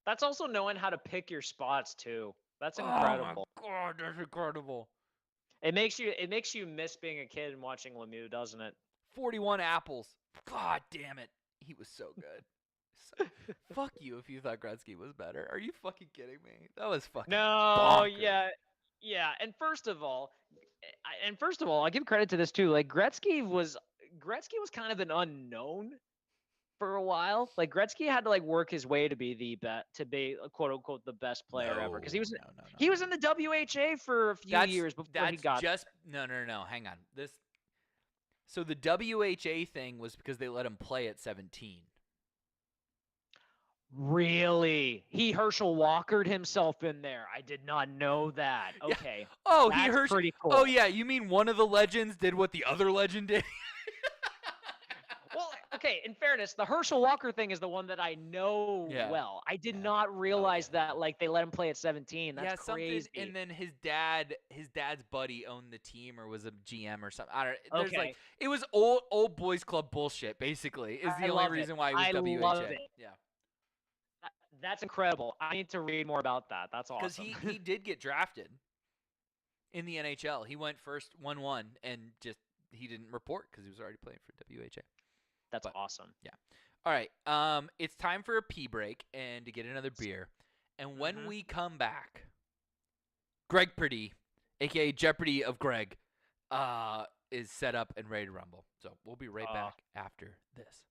That's also knowing how to pick your spots too. That's incredible. Oh my God, that's incredible. It makes you miss being a kid and watching Lemieux, doesn't it? 41 apples. God damn it. He was so good. Fuck you if you thought Gretzky was better. Are you fucking kidding me? That was fucking bonkers. Yeah. And first of all, I give credit to this too. Like Gretzky was kind of an unknown for a while. Like Gretzky had to like work his way to be quote unquote the best player ever because he was in the WHA for a few years before he got No. Hang on. So the WHA thing was because they let him play at 17. Really? He Herschel Walkered himself in there. I did not know that. Okay. Yeah. Oh, that's pretty cool. Oh yeah, you mean one of the legends did what the other legend did? Well, okay, in fairness, the Herschel Walker thing is the one that I know well. I did not realize that like they let him play at 17. That's crazy. And then his dad's buddy owned the team or was a GM or something. I don't know. There's it was old boys club bullshit basically. Is the only reason why he was WHA. Love it. Yeah. That's incredible. I need to read more about that. That's awesome. Because he did get drafted in the NHL. He went first 1-1 and just he didn't report because he was already playing for WHA. That's But- awesome. All right, it's time for a pee break and to get another beer. And when we come back, Gregpardy, aka Jeopardy of Greg, is set up and ready to rumble. So we'll be right back after this.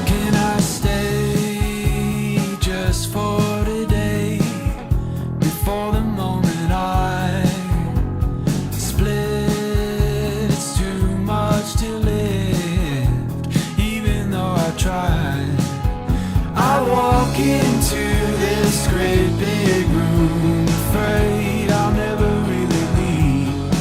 Can I stay just for today? Before the moment I split, it's too much to live. Even though I tried, I walk into this great big room, afraid I'll never really leave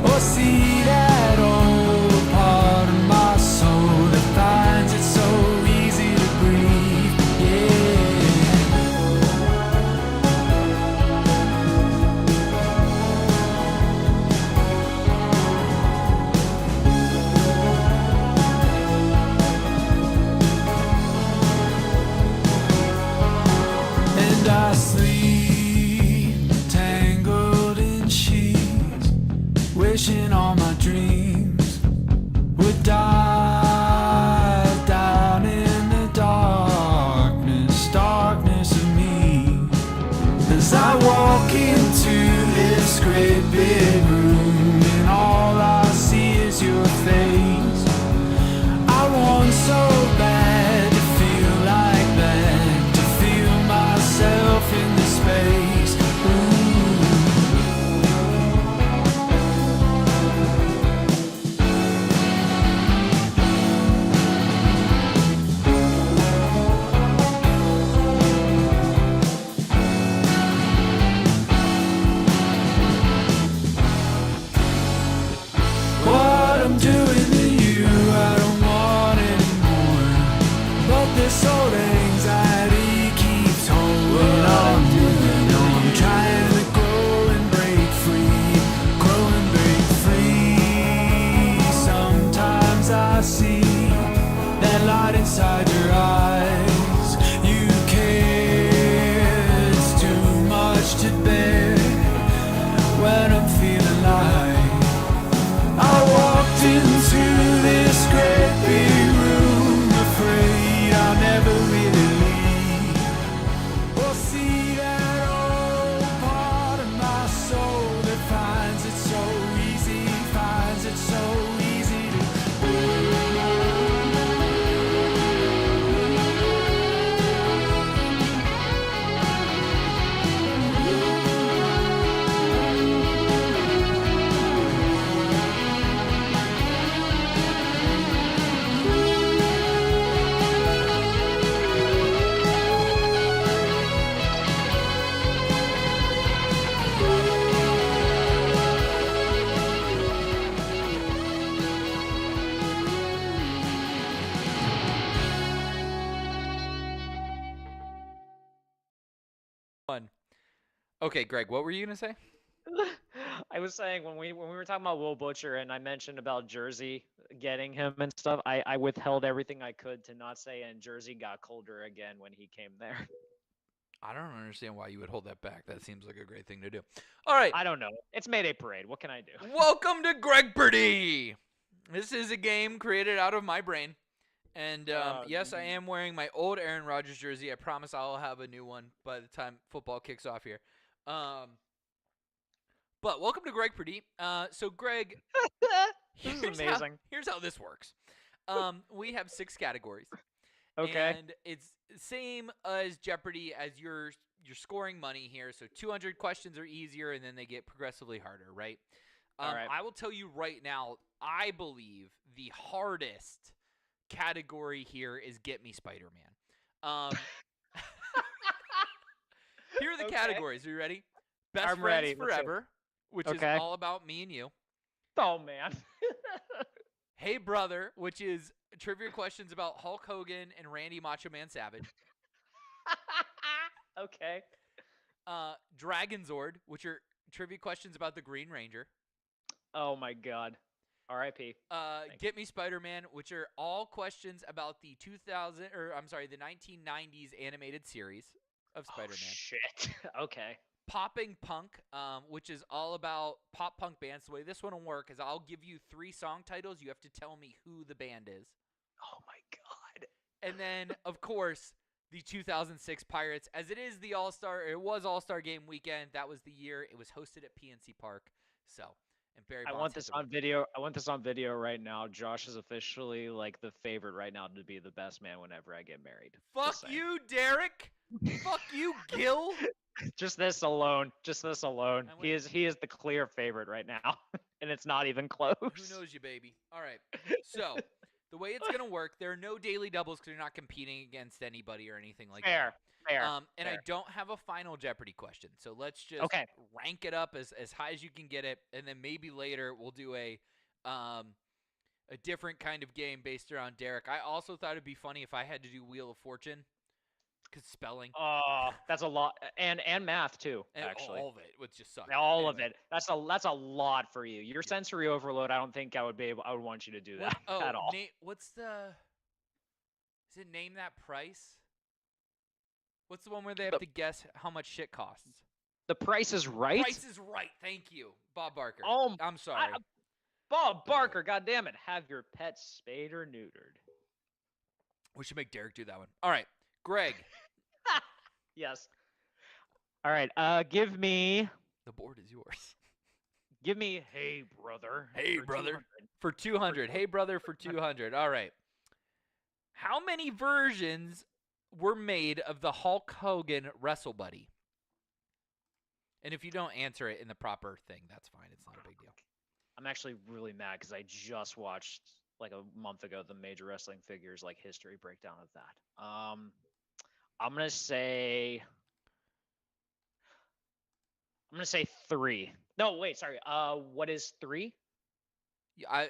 or see that old part of my soul that finds it so easy to breathe. And I sleep tangled in sheets, wishing all my dreams would die down in the darkness of me. As I walk into this great big room, and all I see is your face. I want so bad to feel like that, to feel myself in this space. What I'm doing to you, I don't want anymore. But this old anxiety keeps holding on. You know I'm trying to grow and break free, grow and break free. Sometimes I see that light inside your eyes. You care, it's too much to bear when I'm feeling like I walked into this great big room, afraid I'll never really leave or see that old part of my soul that finds it so easy One. Okay, Greg, what were you gonna say? I was saying when we were talking about Will Butcher and I mentioned about Jersey getting him and stuff, I withheld everything I could to not say, and Jersey got colder again when he came there. I don't understand why you would hold that back. That seems like a great thing to do. All right. I don't know. It's Mayday Parade. What can I do? Welcome to Gregpardy. This is a game created out of my brain. And yes, I am wearing my old Aaron Rodgers jersey. I promise I'll have a new one by the time football kicks off here. But welcome to Gregpardy. So Greg, This is here's amazing. here's how this works. We have 6 categories. Okay. And it's same as Jeopardy as you're scoring money here. So 200 questions are easier, and then they get progressively harder, right? All right. I will tell you right now, I believe the hardest category here is Get Me Spider-Man. Here are the Okay. categories. Are you ready? Best I'm friends ready. Let's hear it. forever, which Okay. is all about me and you. Oh man. Hey brother, which is trivia questions about Hulk Hogan and Randy Macho Man Savage. Okay. Dragon Zord, which are trivia questions about the Green Ranger. Oh my God. R.I.P. Get Me Spider-Man, which are all questions about the 1990s animated series of Oh, Spider-Man. shit. Okay. Popping Punk, which is all about pop punk bands. The way this one will work is I'll give you 3 song titles. You have to tell me who the band is. Oh my God. And then, of course, the 2006 Pirates, as it is the All-Star. It was All-Star Game weekend. That was the year. It was hosted at PNC Park. So, and Barry I Bonds want hit this the on video. I want this on video right now. Josh is officially like the favorite right now to be the best man whenever I get married. Fuck Just saying. you, Derek. Fuck you, Gil. Just this alone. Just this alone. I He is the clear favorite right now, and it's not even close. Who knows you, baby? All right. So, the way it's going to work, there are no daily doubles because you're not competing against anybody or anything like Fair. that. Fair. And I fair. don't have a final Jeopardy question. So, let's just Okay. rank it up as high as you can get it. And then maybe later we'll do a different kind of game based around Derek. I also thought it'd be funny if I had to do Wheel of Fortune because spelling. Oh, that's a lot, and math too. And Actually, all of it would just suck. all of Anyway. it. That's a lot for you. Your sensory overload. I don't think I would want you to do that at all. What's the? Is it Name That Price? What's the one where they have to guess how much shit costs? The Price is Right. Price is Right. Thank you, Bob Barker. Oh, I'm sorry. Bob Barker. God damn it! Have your pet spayed or neutered. We should make Derek do that one. All right, Greg. Yes. All right. Give me. The board is yours. Give me. Hey, brother. Hey, for brother. 200. For 200. Hey, brother, for 200. All right. How many versions were made of the Hulk Hogan Wrestle Buddy? And if you don't answer it in the proper thing, that's fine. It's not a big deal. I'm actually really mad because I just watched like a month ago the Major Wrestling Figures like history breakdown of that. I'm gonna say 3. No, wait, sorry. What is 3?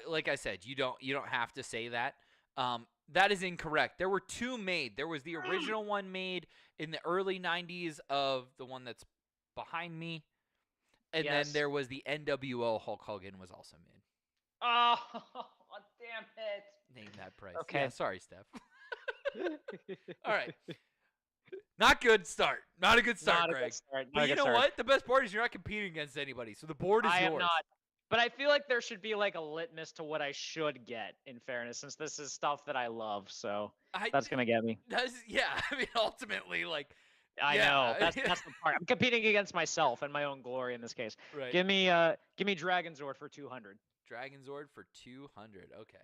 Like I said, you don't have to say that. That is incorrect. There were 2 made. There was the original one made in the early 90s of the one that's behind me. And then Yes. there was the NWO Hulk Hogan was also made. Oh, damn it. Name That Price. Okay. Yeah, sorry, Steph. All right. Not good start. Not a good start, Not a Greg. good start. But you know what? The best part is you're not competing against anybody. So the board is I yours. am not. But I feel like there should be like a litmus to what I should get, in fairness, since this is stuff that I love. So that's gonna get me. Yeah, I mean, ultimately, like, I yeah. know. That's the part. I'm competing against myself and my own glory in this case. right. Give me Dragon Zord for 200. Dragon Zord for 200. Okay.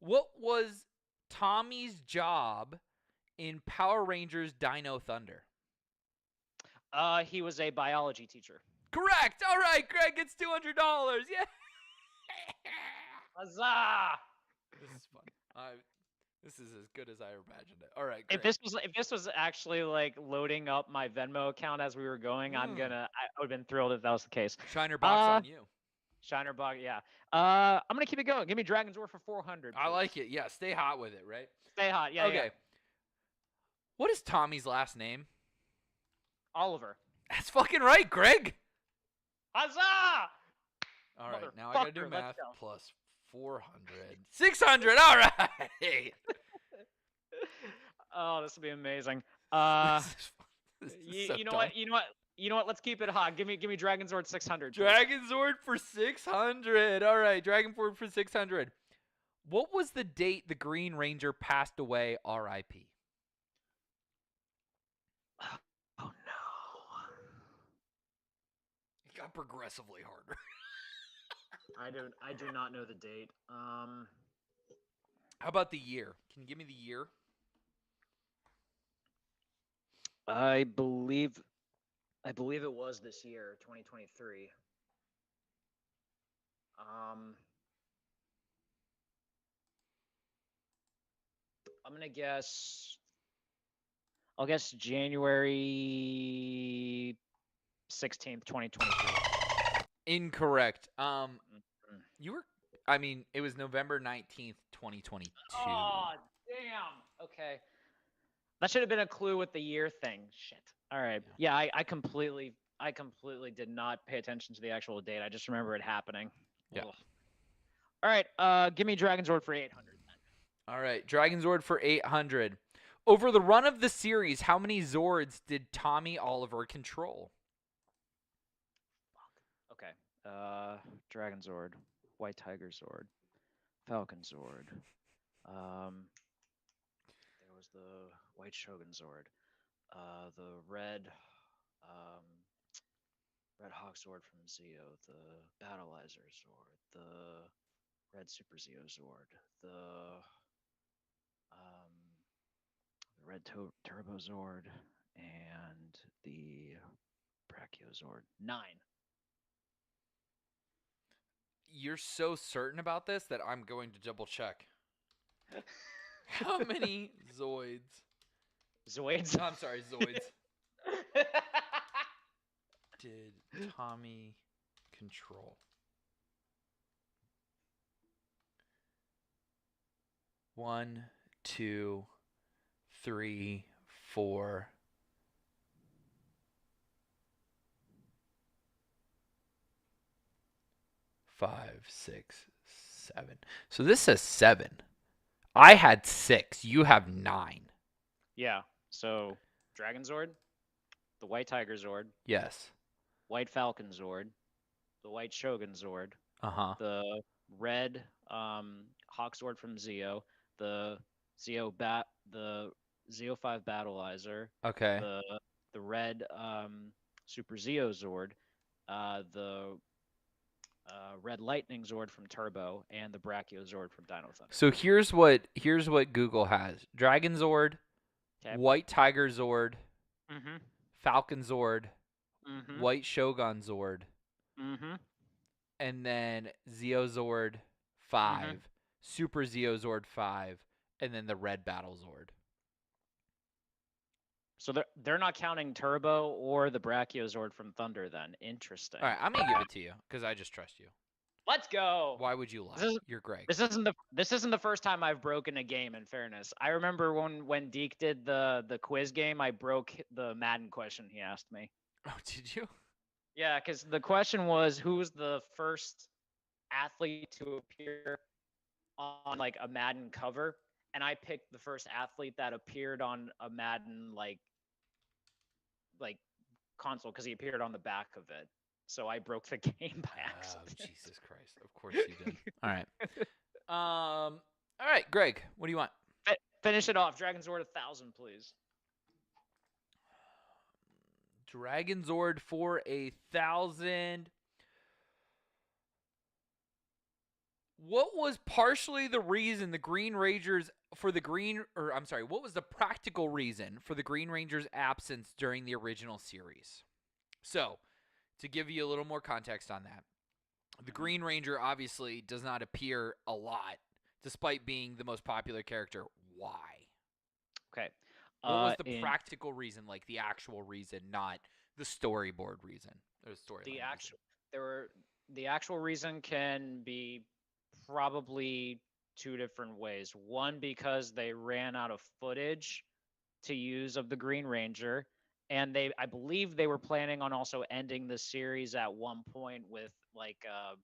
What was Tommy's job in Power Rangers Dino Thunder? He was a biology teacher. Correct. All right, Greg gets $200. Yeah. Huzzah! This is fun. This is as good as I imagined it. All right. If Great. this was actually like loading up my Venmo account as we were going, I would have been thrilled if that was the case. Shiner box on you. Shiner Bog, yeah. I'm gonna keep it going. Give me Dragon's War for 400. I like it. Yeah, stay hot with it, right? Stay hot. Yeah. Okay. Yeah. What is Tommy's last name? Oliver. That's fucking right, Greg. Huzzah! All right, now I gotta do Motherfucker, let's math. go. Plus 400. 600. All right. Oh, this will be amazing. This is so You know dumb. what? You know what? Let's keep it hot. Give me Dragon Zord 600. please. Dragon Zord for 600. All right, Dragon Zord for 600. What was the date the Green Ranger passed away? R.I.P. Oh no. It got progressively harder. I do not know the date. How about the year? Can you give me the year? I believe it was this year, 2023. I'm gonna guess I'll guess January 16th, 2023. Incorrect. Mm. You were. I mean, it was November 19th, 2022. Oh, damn. Okay. That should have been a clue with the year thing. Shit. All right. Yeah, I completely did not pay attention to the actual date. I just remember it happening. Yeah. Ugh. All right. Give me Dragon's Sword for 800 then. All right, Dragon Zord for 800. Over the run of the series, how many Zords did Tommy Oliver control? Okay. Dragon Zord, White Tiger Zord, Falcon Zord. There was the White Shogun Zord. The Red Red Hawk Zord from Zeo, the Battleizer Zord, the Red Super Zeo Zord, the Red Turbo Zord, and the Brachio Zord. 9. You're so certain about this that I'm going to double check. How many Zoids? Zoids? I'm sorry, Zoids. Did Tommy control? 1, 2, 3, 4. 5, 6, 7. So this says 7. I had 6. You have 9. Yeah. So Dragon Zord, the White Tiger Zord, Yes. White Falcon Zord, the White Shogun Zord, Uh-huh. the Red Hawk Zord from Zeo, the the Zeo 5 Battleizer, Okay. the Red Super Zeo Zord, the Red Lightning Zord from Turbo, and the Brachio Zord from Dino Thunder. So here's what Google has. Dragon Zord, Okay. White Tiger Zord, Mm-hmm. Falcon Zord, Mm-hmm. White Shogun Zord, Mm-hmm. and then Zeo Zord 5, Super Zeo Zord 5, and then the Red Battle Zord. So they're not counting Turbo or the Brachio Zord from Thunder then. Interesting. All right, I'm going to give it to you because I just trust you. Let's go. Why would you lie? This is- You're Greg. This isn't the first time I've broken a game, in fairness. I remember when Deke did the quiz game, I broke the Madden question he asked me. Oh, did you? Yeah, because the question was who was the first athlete to appear on like a Madden cover, and I picked the first athlete that appeared on a Madden like console because he appeared on the back of it. So I broke the game by accident. Oh, Jesus Christ. Of course you did. All right. All right, Greg, what do you want? Finish it off. Dragon Zord 1,000, please. Dragon Zord for 1,000. What was partially the reason the Green Rangers what was the practical reason for the Green Rangers' absence during the original series? So, to give you a little more context on that, the Green Ranger obviously does not appear a lot, despite being the most popular character. Why? Okay. What was the practical reason, like the actual reason, not the storyboard reason? Or storyline reason? The actual reason can be probably 2 different ways. One, because they ran out of footage to use of the Green Ranger, and I believe they were planning on also ending the series at one point with like a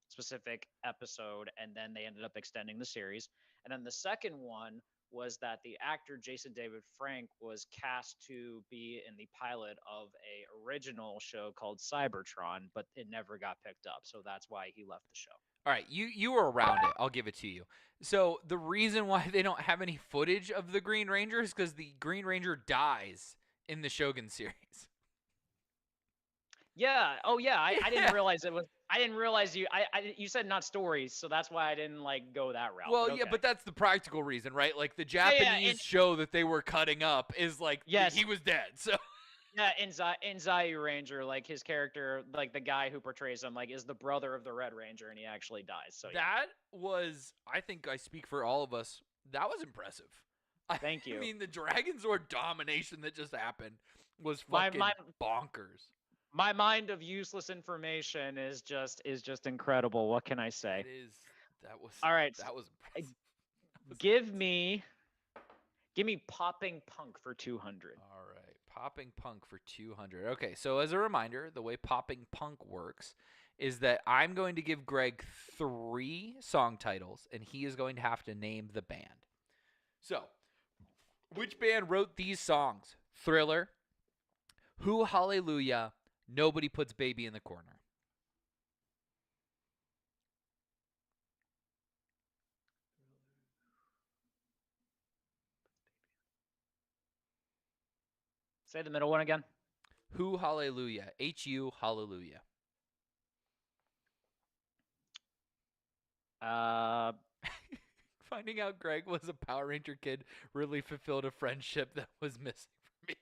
specific episode, and then they ended up extending the series. And then the second one was that the actor Jason David Frank was cast to be in the pilot of a original show called Cybertron, but it never got picked up, so that's why he left the show. All right, you were around it. I'll give it to you. So the reason why they don't have any footage of the Green Ranger is because the Green Ranger dies in the Shogun series. Yeah. Oh, yeah. I didn't realize it was. I didn't realize you said not stories, so that's why I didn't like go that route. Well, but okay. yeah, but that's the practical reason, right? Like the Japanese show that they were cutting up is like he was dead. So yeah, in Zayu Ranger, like his character, like the guy who portrays him, like is the brother of the Red Ranger, and he actually dies. So that was, I think I speak for all of us. That was impressive. Thank you. I mean, the Dragonzord domination that just happened was My- fucking my- bonkers. My mind of useless information is just incredible. What can I say? That was All right, that was impressive. Give me popping punk for 200. All right, popping punk for 200. Okay, so as a reminder, the way popping punk works is that I'm going to give Greg 3 song titles, and he is going to have to name the band. So, which band wrote these songs? Thriller, Who Hallelujah, Nobody Puts Baby in the Corner. Say the middle one again. Who Hallelujah, H-U Hallelujah. Finding out Greg was a Power Ranger kid really fulfilled a friendship that was missing for me.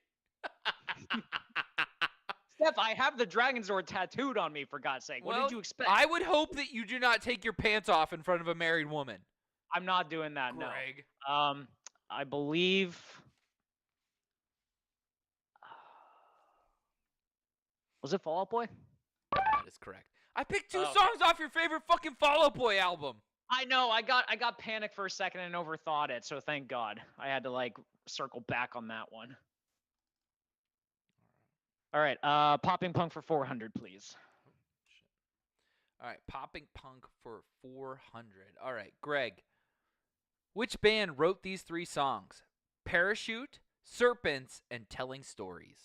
Steph, I have the Dragonzord tattooed on me, for God's sake. What Well, did you expect? I would hope that you do not take your pants off in front of a married woman. I'm not doing that, Greg. no. I believe... Was it Fall Out Boy? That is correct. I picked 2 Okay. songs off your favorite fucking Fall Out Boy album. I know, I got panicked for a second and overthought it, so thank God. I had to, like, circle back on that one. All right, popping punk for 400, please. All right, popping punk for 400. All right, Greg. Which band wrote these 3 songs? Parachute, Serpents, and Telling Stories.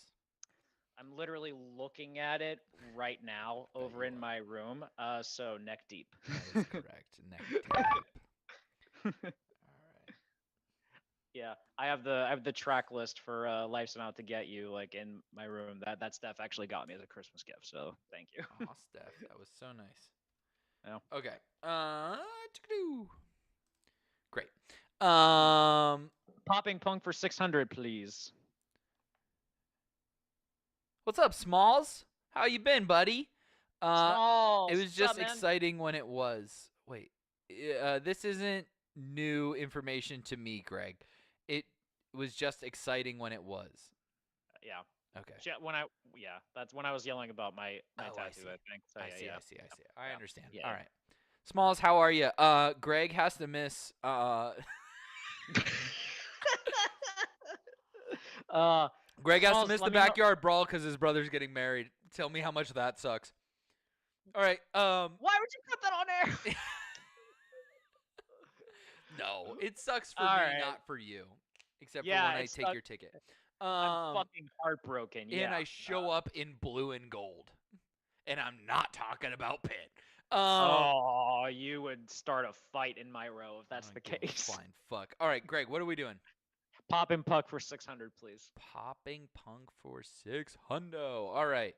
I'm literally looking at it right now over in my room, so neck deep. That is correct. Neck deep. All right. Yeah, I have the track list for Life's Not to Get You, like, in my room. That Steph actually got me as a Christmas gift, so thank you. Aw, Steph, that was so nice. Yeah. Okay. Great. Popping punk for 600, please. What's up, Smalls? How you been, buddy? Smalls, It was what's just up, man? exciting when it was. Wait, this isn't new information to me, Greg. It was just exciting when it was. Yeah. Okay. That's when I was yelling about my Oh, I tattoo, see. I think. So, I yeah, see. yeah. I see. I Yeah. understand. Yeah, All yeah. right. Smalls, how are you? Greg has to miss. Greg has to Smalls, miss the let me know- backyard brawl because his brother's getting married. Tell me how much that sucks. All right. Why would you put that on air? No, it sucks for All me, right. not for you. Except Yeah, for when I it take your sucks. ticket. I'm fucking heartbroken. Yeah. And I show up in blue and gold. And I'm not talking about Pitt. Oh, you would start a fight in my row if that's I the give a case. flying fuck. All right, Greg, what are we doing? Pop and puck for 600, please. Popping punk for 600. All right.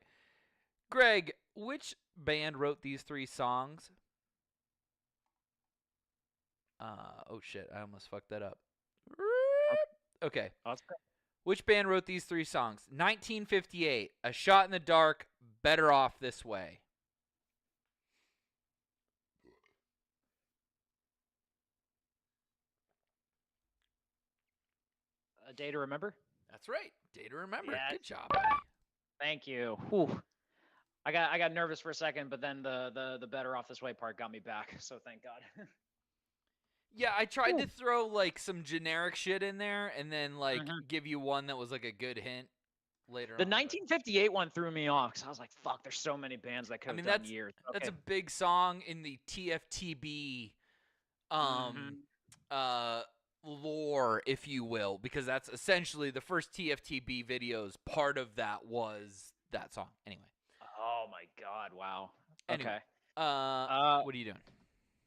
Greg, which band wrote these 3 songs? Oh shit, I almost fucked that up. Okay. That's good. Which band wrote these 3 songs? 1958, A Shot in the Dark, Better Off This Way. A Day to Remember? That's right. Day to Remember. Yes. Good job, buddy. Thank you. Whew. I got nervous for a second, but then the Better Off This Way part got me back, so thank God. Yeah, I tried to Ooh. throw like some generic shit in there and then like Mhm. give you one that was like a good hint later The on. but- 1958 one threw me off because I was like, "Fuck, there's so many bands that could have mean, done that's- years." That's a Okay. big song in the TFTB lore, if you will, because that's essentially the first TFTB videos. Part of that was that song. Anyway. Oh my God! Wow. Anyway. Okay. What are you doing?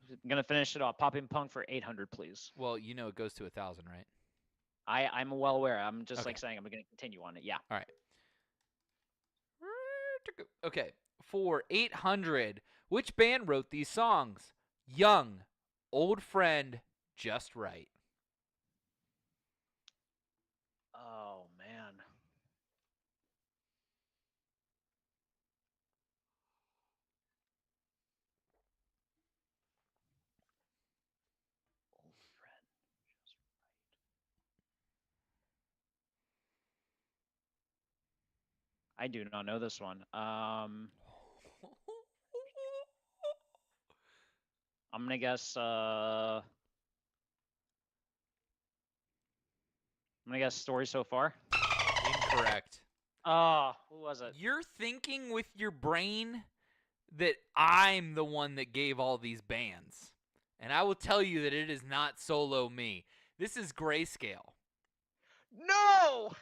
I'm gonna finish it off. Popping punk for 800, please. Well, you know it goes to 1,000, right? I'm well aware. I'm just Okay. like saying I'm gonna continue on it. Yeah. All right. Okay. For 800, which band wrote these songs? Young, Old Friend, Just Right. Oh man. Old friend, just right. I do not know this one. I'm gonna guess. I'm gonna guess Story So Far. Incorrect. Oh, who was it? You're thinking with your brain that I'm the one that gave all these bands. And I will tell you that it is not solo me. This is Grayscale. No! Oh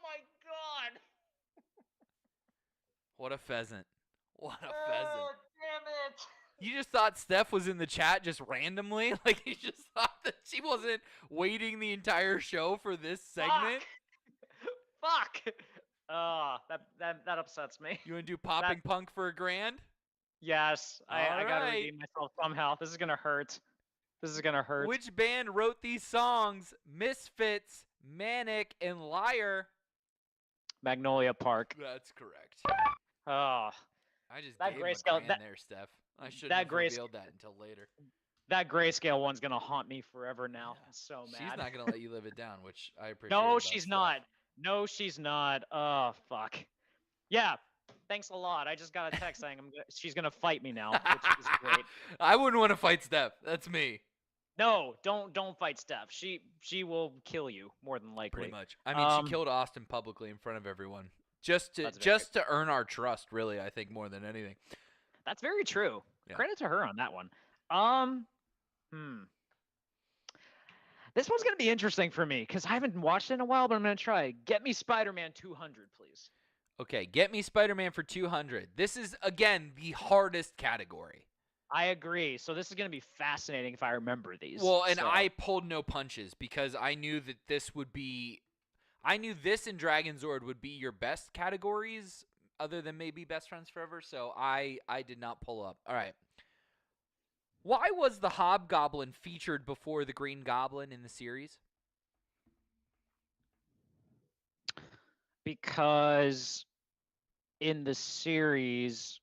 my god! What a pheasant. What a pheasant. Damn it! You just thought Steph was in the chat just randomly? Like, you just thought that she wasn't waiting the entire show for this segment? Fuck! That upsets me. You want to do Popping Punk for a grand? Yes, I gotta Alright. redeem myself somehow. This is gonna hurt. This is gonna hurt. Which band wrote these songs? Misfits, Manic, and Liar. Magnolia Park. That's correct. Oh, I just That gave him a Grayscale- grand there, Steph. I shouldn't that have Grays- revealed that until later. that Grayscale one's gonna haunt me forever now. Yeah. I'm so mad. She's not going to let you live it down, which I appreciate. No, about she's Steph. not. No, she's not. Oh, fuck. Yeah. Thanks a lot. I just got a text saying she's gonna fight me now, which is great. I wouldn't want to fight Steph. That's me. No, don't fight Steph. She will kill you more than likely. Pretty much. I mean, she killed Austin publicly in front of everyone. Just That's to earn our trust, really, I think, more than anything. That's very true. Yeah. Credit to her on that one. This one's gonna be interesting for me because I haven't watched it in a while, but I'm gonna try. Get me Spider-Man 200, please. Okay, get me Spider-Man for 200. This is, again, the hardest category. I agree. So this is gonna be fascinating if I remember these. Well, and So- I pulled no punches because I knew that this would be... I knew this and Dragon Zord would be your best categories, other than maybe Best Friends Forever, so I did not pull up. All right. Why was the Hobgoblin featured before the Green Goblin in the series? because in the series,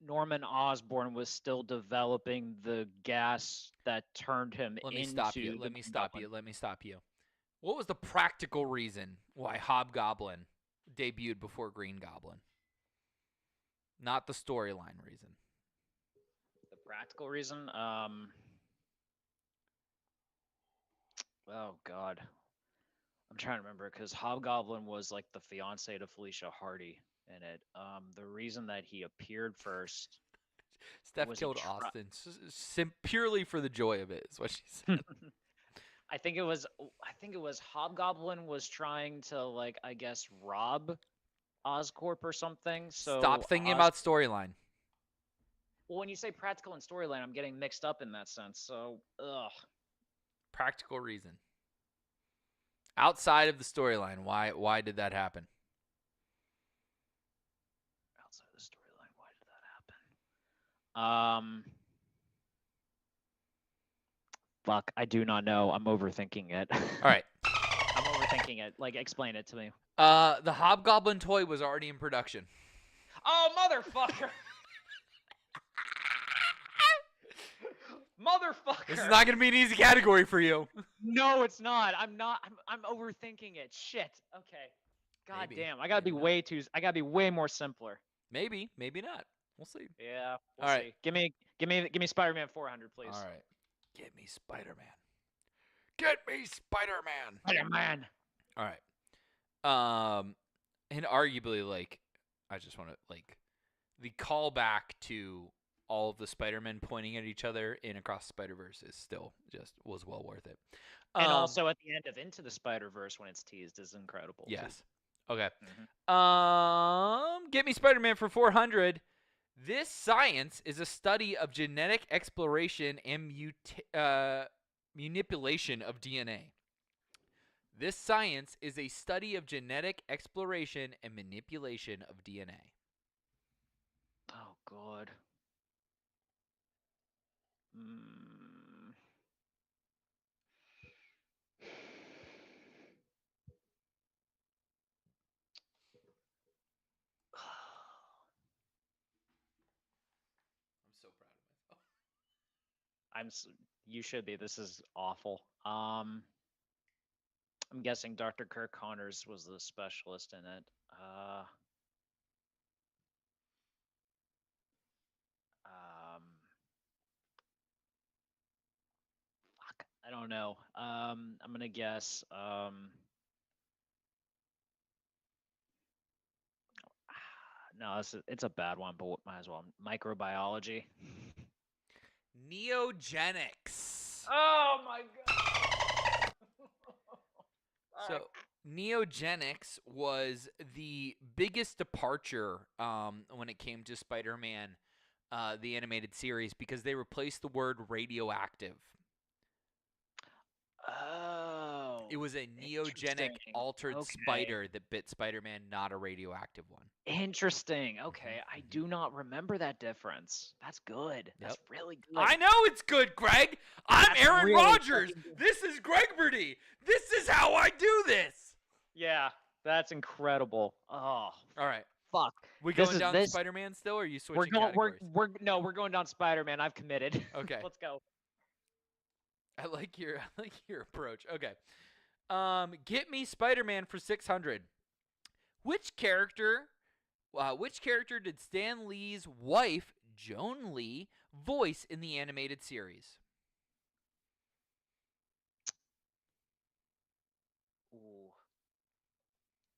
Norman Osborn was still developing the gas that turned him Let me into stop you. the Let me Green stop Goblin. you. Let me stop you. What was the practical reason why Hobgoblin debuted before Green Goblin? Not the storyline reason. The practical reason, oh god, I'm trying to remember because Hobgoblin was like the fiance to Felicia Hardy in it. The reason that he appeared first. Steph Was he killed try- Austin purely for the joy of it, is what she said. I think it was Hobgoblin was trying to, like, I guess, rob Oscorp or something. So Stop thinking about storyline. Well, when you say practical and storyline, I'm getting mixed up in that sense. So, ugh. Practical reason. Outside of the storyline, why did that happen? Outside of the storyline, why did that happen? Fuck, I do not know. I'm overthinking it. All right. I'm overthinking it. Like, explain it to me. The Hobgoblin toy was already in production. Oh, motherfucker! Motherfucker! This is not going to be an easy category for you. No, it's not. I'm not. I'm overthinking it. Shit. Okay. God Maybe. damn. I gotta be Maybe not. way too. I gotta be way more simpler. Maybe, maybe not. We'll see. Yeah. We'll All right. see. Give me Spider-Man 400, please. All right. Get me Spider-Man. Get me Spider-Man. Spider-Man. All right. And arguably, like, I just want to, like, the callback to all of the Spider-Men pointing at each other in Across the Spider-Verse is still just was well worth it. And also at the end of Into the Spider-Verse when it's teased is incredible. too. Yes. Okay. Mhm. Get me Spider-Man for 400. This science is a study of genetic exploration and manipulation of DNA. This science is a study of genetic exploration and manipulation of DNA. Oh God. I'm so proud of myself. You should be. This is awful. I'm guessing Dr. Kirk Connors was the specialist in it. don't know. I'm gonna guess. No, it's a bad one, but might as well. Microbiology. Neogenics. Oh my god. So Neogenics was the biggest departure when it came to Spider-Man, the animated series, because they replaced the word radioactive. Oh. It was a neogenic Interesting. altered Okay. spider that bit Spider-Man, not a radioactive one. Interesting. Okay, I do not remember that difference. That's good. That's Yep. really good. I know it's good, Greg. I'm That's Aaron really Rodgers. fucking good. This is Gregpardy. This is how I do this. Yeah, that's incredible. Oh, All right. fuck. We This going is- down this- Spider-Man still, or are you We're switching going. categories? We're going down Spider-Man. I've committed. Okay. Let's go. I like your approach. Okay. Get me Spider-Man for 600. Which character did Stan Lee's wife, Joan Lee, voice in the animated series? Ooh.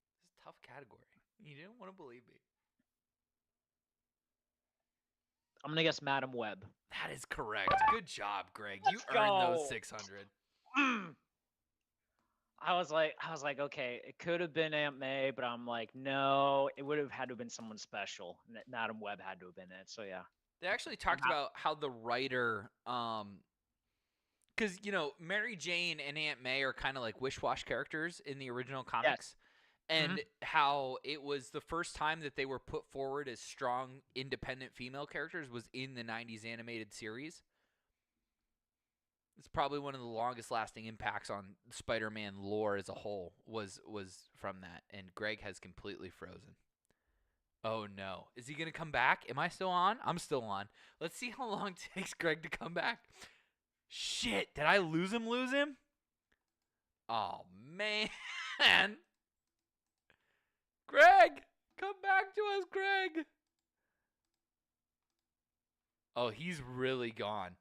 This is a tough category. You didn't want to believe me. I'm gonna guess Madam Web. That is correct. Good job, Greg. You Let's earned go. those 600. I was like, okay, it could have been Aunt May, but I'm like, no, it would have had to have been someone special. And that Madam Web had to have been it. So yeah. They actually talked about how the writer, because Mary Jane and Aunt May are kind of like wish-wash characters in the original comics, and how it was the first time that they were put forward as strong, independent female characters was in the '90s animated series. It's probably one of the longest-lasting impacts on Spider-Man lore as a whole was from that, and Greg has completely frozen. Oh no. Is he going to come back? Am I still on? I'm still on. Let's see how long it takes Greg to come back. Shit. Did I lose him? Oh, man. Greg. Come back to us, Greg. Oh, he's really gone.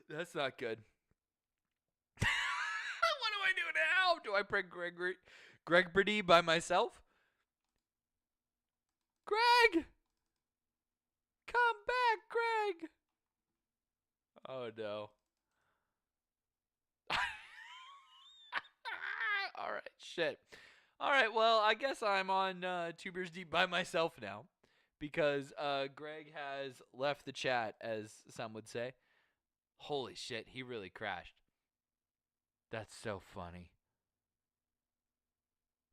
That's not good. What do I do now? Do I prank Gregpardy by myself? Greg! Come back, Greg! Oh, no. All right, shit. All right, well, I guess I'm on Two Beers Deep by myself now because Greg has left the chat, as some would say. Holy shit, he really crashed. That's so funny.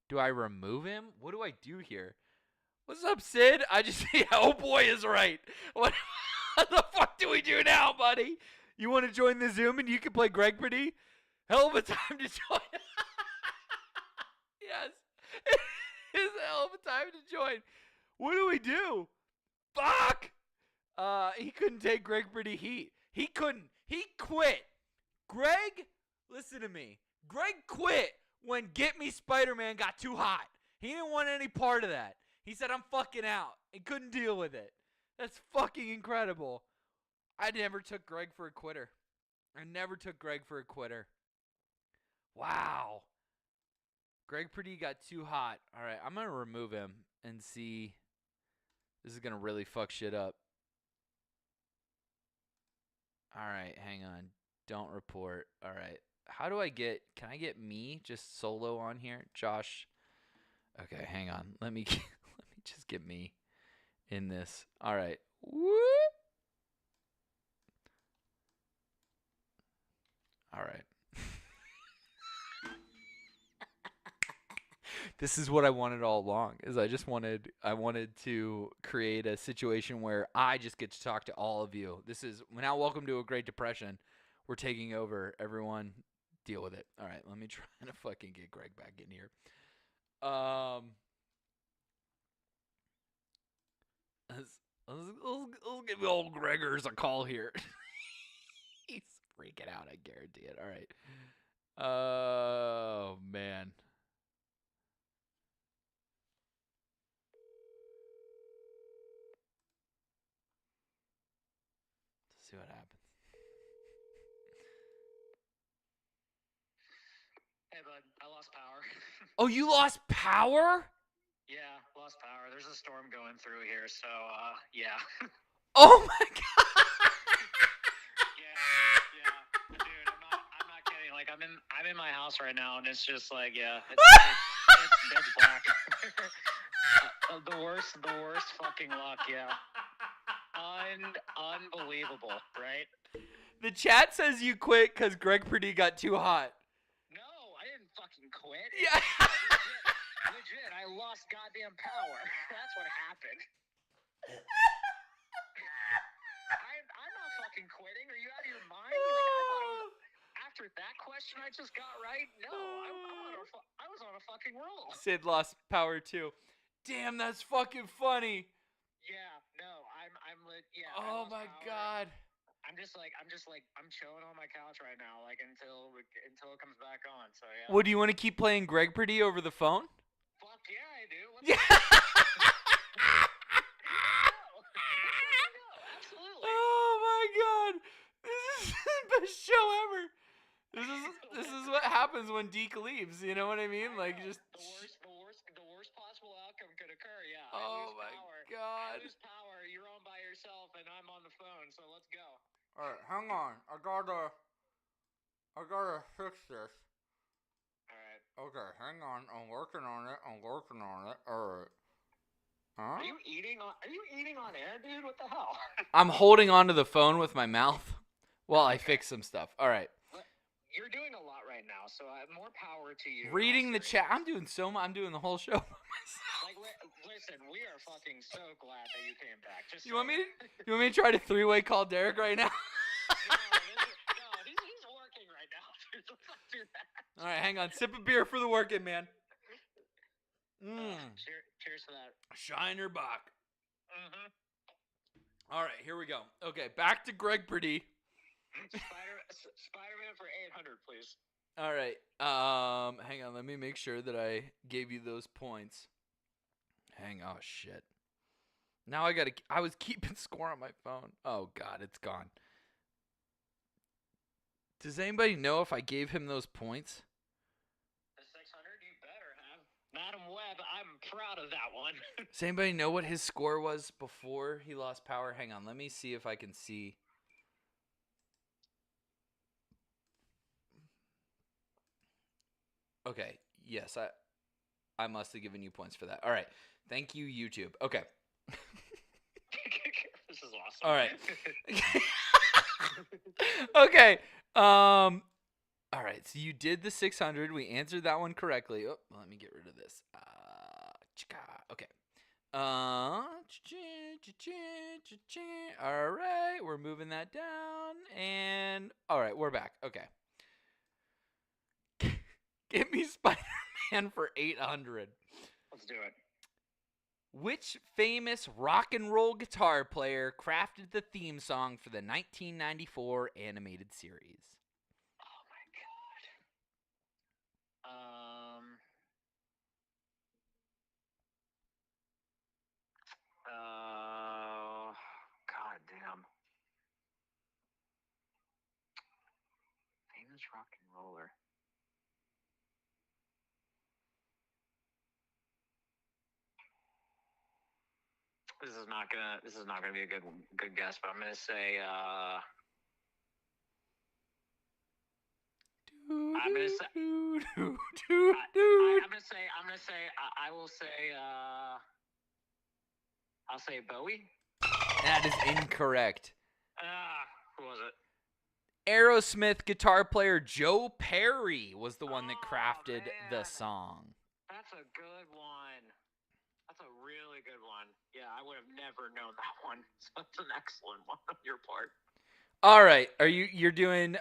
Do I remove him? What do I do here? What's up, Sid? I just see. Oh boy, is right. What the fuck do we do now, buddy? You want to join the Zoom and you can play Gregpardy? Hell of a time to join. Yes, it's a hell of a time to join. What do we do? Fuck. He couldn't take Gregpardy heat. He couldn't. He quit. Greg, listen to me. Greg quit when Get Me Spider-Man got too hot. He didn't want any part of that. He said, I'm fucking out. He couldn't deal with it. That's fucking incredible. I never took Greg for a quitter. Wow. Gregpardy got too hot. All right, I'm going to remove him and see. This is going to really fuck shit up. All right, hang on. Don't report. All right. How do I get, can I get me just solo on here? Josh. Okay, hang on. Let me just get me in this. All right. Whoop. All right. This is what I wanted all along. Is I wanted to create a situation where I just get to talk to all of you. This is now welcome to a Great Depression. We're taking over. Everyone deal with it. All right, let me try to fucking get Greg back in here. Let's give old Gregors a call here. He's freaking out, I guarantee it. All right. Oh, man. Let's see what happens. I lost power. Oh, you lost power? Yeah, lost power. There's a storm going through here, so yeah. Oh my god. Yeah, dude. I'm not kidding. Like I'm in my house right now, and it's just like it's black. The worst fucking luck. Yeah. Unbelievable, right? The chat says you quit because Gregpardy got too hot. No, I didn't fucking quit. Yeah. Legit, I lost goddamn power. That's what happened. I'm not fucking quitting. Are you out of your mind? Like, I thought it was, after that question I just got right. No, I was on a fucking roll. Sid lost power too. Damn, that's fucking funny. Yeah, no, I'm lit. Yeah. Oh my god. I'm chilling on my couch right now, like until it comes back on. So yeah. What, do you want to keep playing Gregpardy over the phone? Fuck yeah, I do. Let's Yeah. go. Absolutely. Oh my god. This is the best show ever. This is what happens when Deke leaves, you know what I mean? Like just the worst possible outcome could occur. Yeah. Oh my god. I lose power. You're on by yourself, and I'm on the phone. So let's go. All right, hang on. I gotta fix this. All right. Okay, hang on. I'm working on it. All right. Huh? Are you eating on air, dude? What the hell? I'm holding onto the phone with my mouth while I fix some stuff. All right. You're doing a lot right now, so I have more power to you. Reading the chat. I'm doing I'm doing the whole show. Like, listen, we are fucking so glad that you came back. Just You want me to try to three-way call Derek right now? No, he's working right now, dude. Let's not do that. All right, hang on. Sip a beer for the working man. Cheers for that. Shiner Bach. Mm-hmm. All right, here we go. Okay, back to Gregpardy. Spider-Man for 800, please. All right. Hang on. Let me make sure that I gave you those points. Oh shit. Now I was keeping score on my phone. Oh god, it's gone. Does anybody know if I gave him those points? The 600, you better have. Madam Webb, I'm proud of that one. Does anybody know what his score was before he lost power? Hang on. Let me see if I can see. Okay. Yes, I must have given you points for that. All right. Thank you, YouTube. Okay. This is awesome. All right. Okay. All right. So you did the 600. We answered that one correctly. Oh, let me get rid of this. Okay. All right. We're moving that down. And all right, we're back. Okay. Give me Spider-Man for 800. Let's do it. Which famous rock and roll guitar player crafted the theme song for the 1994 animated series? Oh my god. God damn. Famous rock and roller. This is not gonna be a good guess, but I'm gonna say I'll say Bowie. That is incorrect. Who was it? Aerosmith guitar player Joe Perry was the one that crafted the man. song. That's a good one. That's a really good one. Yeah, I would have never known that one. So that's an excellent one on your part. All right, you're doing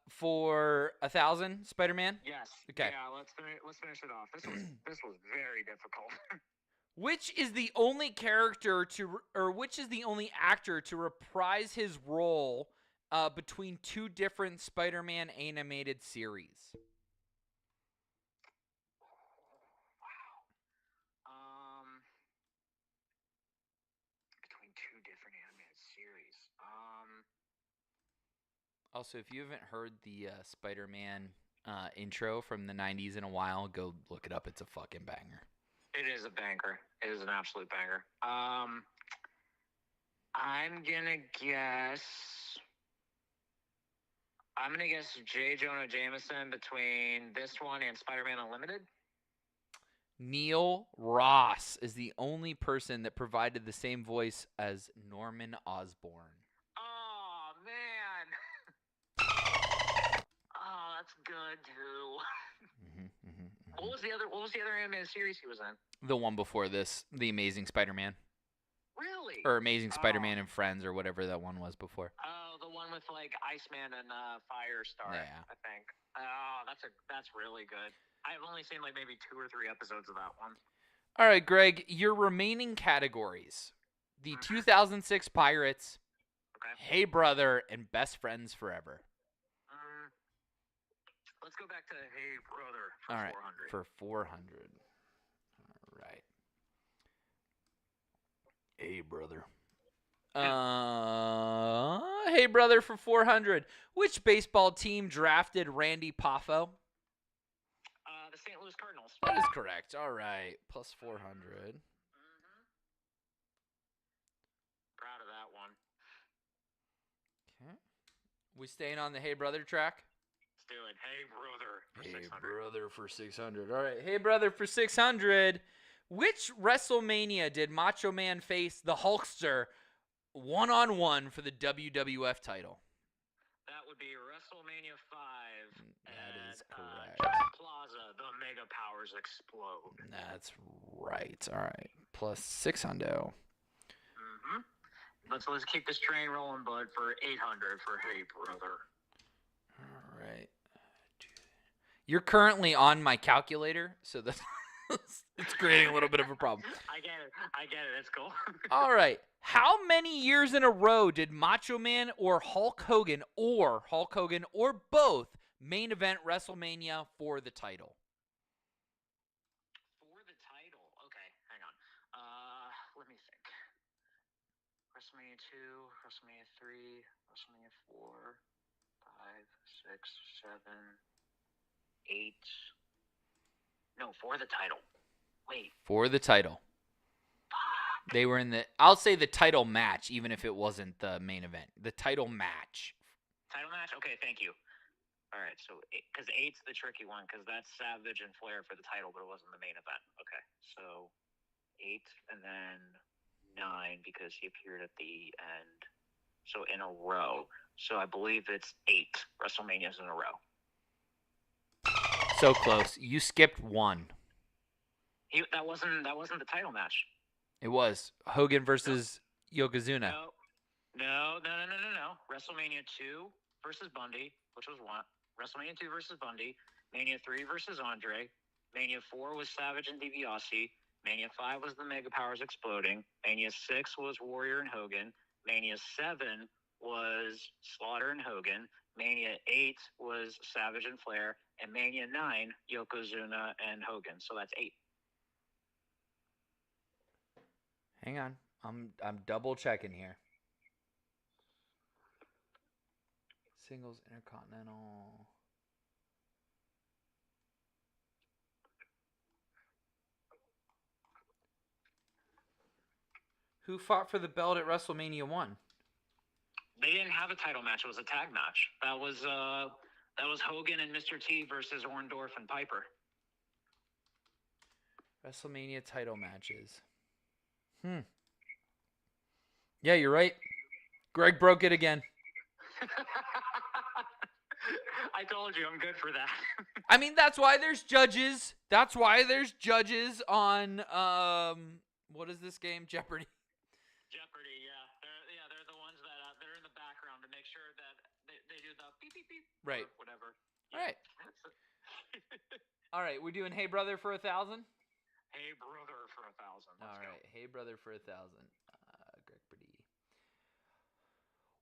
for 1,000 Spider-Man? Yes. Okay. Yeah, let's finish it off. This was very difficult. Which is the only which is the only actor to reprise his role between two different Spider-Man animated series? Between two different animated series. Also, if you haven't heard the Spider-Man intro from the 90s in a while. Go look it up. It's a fucking banger. It is a banger. It is an absolute banger. I'm gonna guess J. Jonah Jameson between this one and Spider-Man Unlimited. Neil Ross is the only person that provided the same voice as Norman Osborn. Oh man. Oh, that's good too. What was the other animated series he was in? The one before this, The Amazing Spider-Man. Really? Or Amazing Spider-Man and Friends, or whatever that one was before. Oh, the one with like Iceman and Firestar. Yeah. I think. Oh, that's really good. I've only seen like maybe 2 or 3 episodes of that one. All right, Greg, your remaining categories. The 2006 Pirates, Okay. Hey Brother, and Best Friends Forever. Let's go back to Hey Brother for All right, 400. for 400. All right. Hey Brother. Hey Brother for 400. Which baseball team drafted Randy Poffo? The St. Louis Cardinals. That is correct. All right, plus 400. Proud of that one. Okay. We staying on the Hey Brother track? Let's do it. Hey Brother for Hey 600. Brother for 600. All right. Hey Brother for 600. Which WrestleMania did Macho Man face the Hulkster one-on-one for the WWF title? That would be WrestleMania 5. That is at, correct. Just Plaza, the Mega Powers explode. That's right. All right. Plus 600. Let's keep this train rolling, bud, for 800 for Hey Brother. All right. You're currently on my calculator, so that's it's creating a little bit of a problem. I get it. It's cool. All right. How many years in a row did Macho Man or Hulk Hogan or both main event WrestleMania for the title? For the title. Okay, hang on. Let me think. WrestleMania 2, WrestleMania 3, WrestleMania 4, 5, 6, 7, 8. No, for the title. Wait. For the title. They were in I'll say the title match, even if it wasn't the main event. The title match. Title match? Okay, thank you. All right, so because 8's the tricky one, because that's Savage and Flair for the title, but it wasn't the main event. Okay, so 8 and then 9 because he appeared at the end. So in a row. So I believe it's 8 WrestleManias in a row. So close. You skipped one. That wasn't the title match. It was Hogan versus Yokozuna. No. WrestleMania 2 versus Bundy, which was 1. WrestleMania 2 versus Bundy. Mania 3 versus Andre. Mania 4 was Savage and DiBiase. Mania 5 was the Mega Powers exploding. Mania 6 was Warrior and Hogan. Mania 7 was Slaughter and Hogan. Mania 8 was Savage and Flair. And Mania 9, Yokozuna and Hogan. So that's 8. Hang on. I'm double checking here. Singles Intercontinental. Who fought for the belt at WrestleMania 1? They didn't have a title match. It was a tag match. That was Hogan and Mr. T versus Orndorff and Piper. WrestleMania title matches. Yeah, you're right. Greg broke it again. I told you, I'm good for that. I mean, that's why there's judges. That's why there's judges on what is this game? Jeopardy. Jeopardy, yeah. They're the ones that they're in the background to make sure that they do the beep beep beep. Right. Or whatever. All right. All right, we're doing Hey Brother for 1,000? Hey Brother for 1,000. All right, Hey Brother for 1,000. Gregpardy.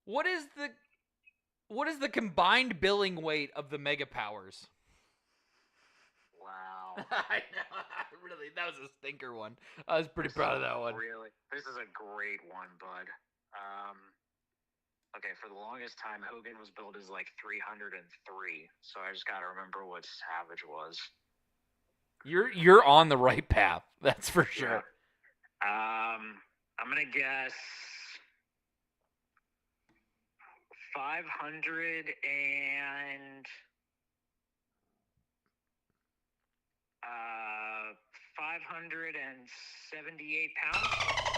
What is the combined billing weight of the Mega Powers? Wow. I know. Really, that was a stinker one. I was pretty proud of that one. Really, this is a great one, bud. Okay, for the longest time, Hogan was billed as like 303. So I just got to remember what Savage was. You're on the right path. That's for sure. I'm gonna guess 500 and 578 pounds.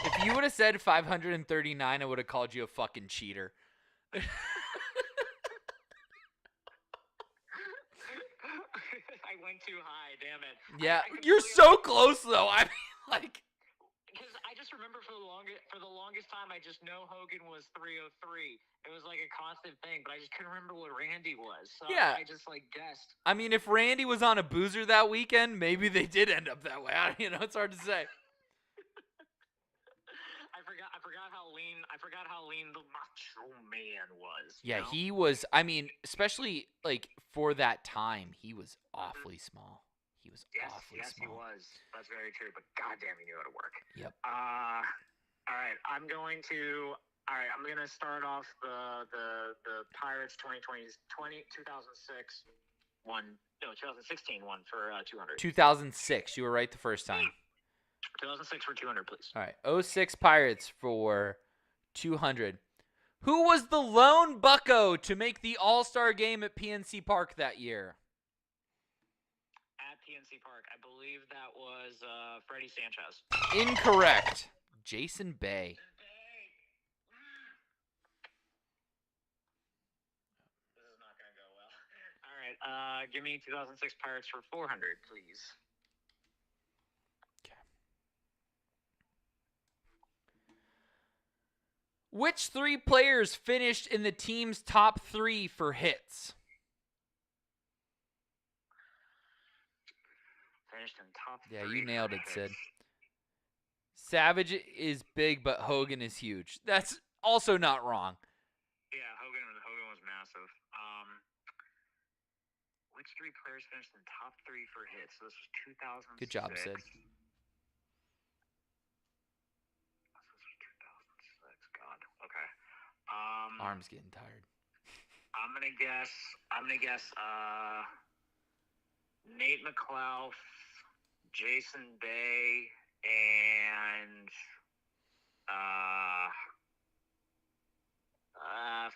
If you would have said 539, I would have called you a fucking cheater. I went too high, damn it. Yeah, I you're so close though. I mean, like, because I just remember for the longest time, I just know Hogan was 303. It was like a constant thing, but I just couldn't remember what Randy was. So Yeah. I just like guessed. I mean, if Randy was on a boozer that weekend, maybe they did end up that way. It's hard to say. I forgot how lean the Macho Man was. Yeah, you know? he was. I mean, especially like for that time, he was awfully small. He was awfully Yes, he small. was. That's very true. But goddamn, he knew how to work. Yep. All right. I'm gonna start off the Pirates 2006 one. No, 2016 one for 200. 2006. You were right the first time. 2006 for 200, please. All right. 06 Pirates for 200. Who was the lone bucko to make the All-Star game at PNC Park that year? At PNC Park, I believe that was Freddie Sanchez. Incorrect. Jason Bay. This is not going to go well. All right. Give me 2006 Pirates for 400, please. Which three players finished in the team's top 3 for hits? Finished in top 3. Yeah, you nailed it, hits. Sid. Savage is big, but Hogan is huge. That's also not wrong. Yeah, Hogan was massive. Which three players finished in top 3 for hits? So this was 2006. Good job, Sid. This was 2006. God. Okay. Arm's getting tired. I'm gonna guess. Nate McLeod, Jason Bay, and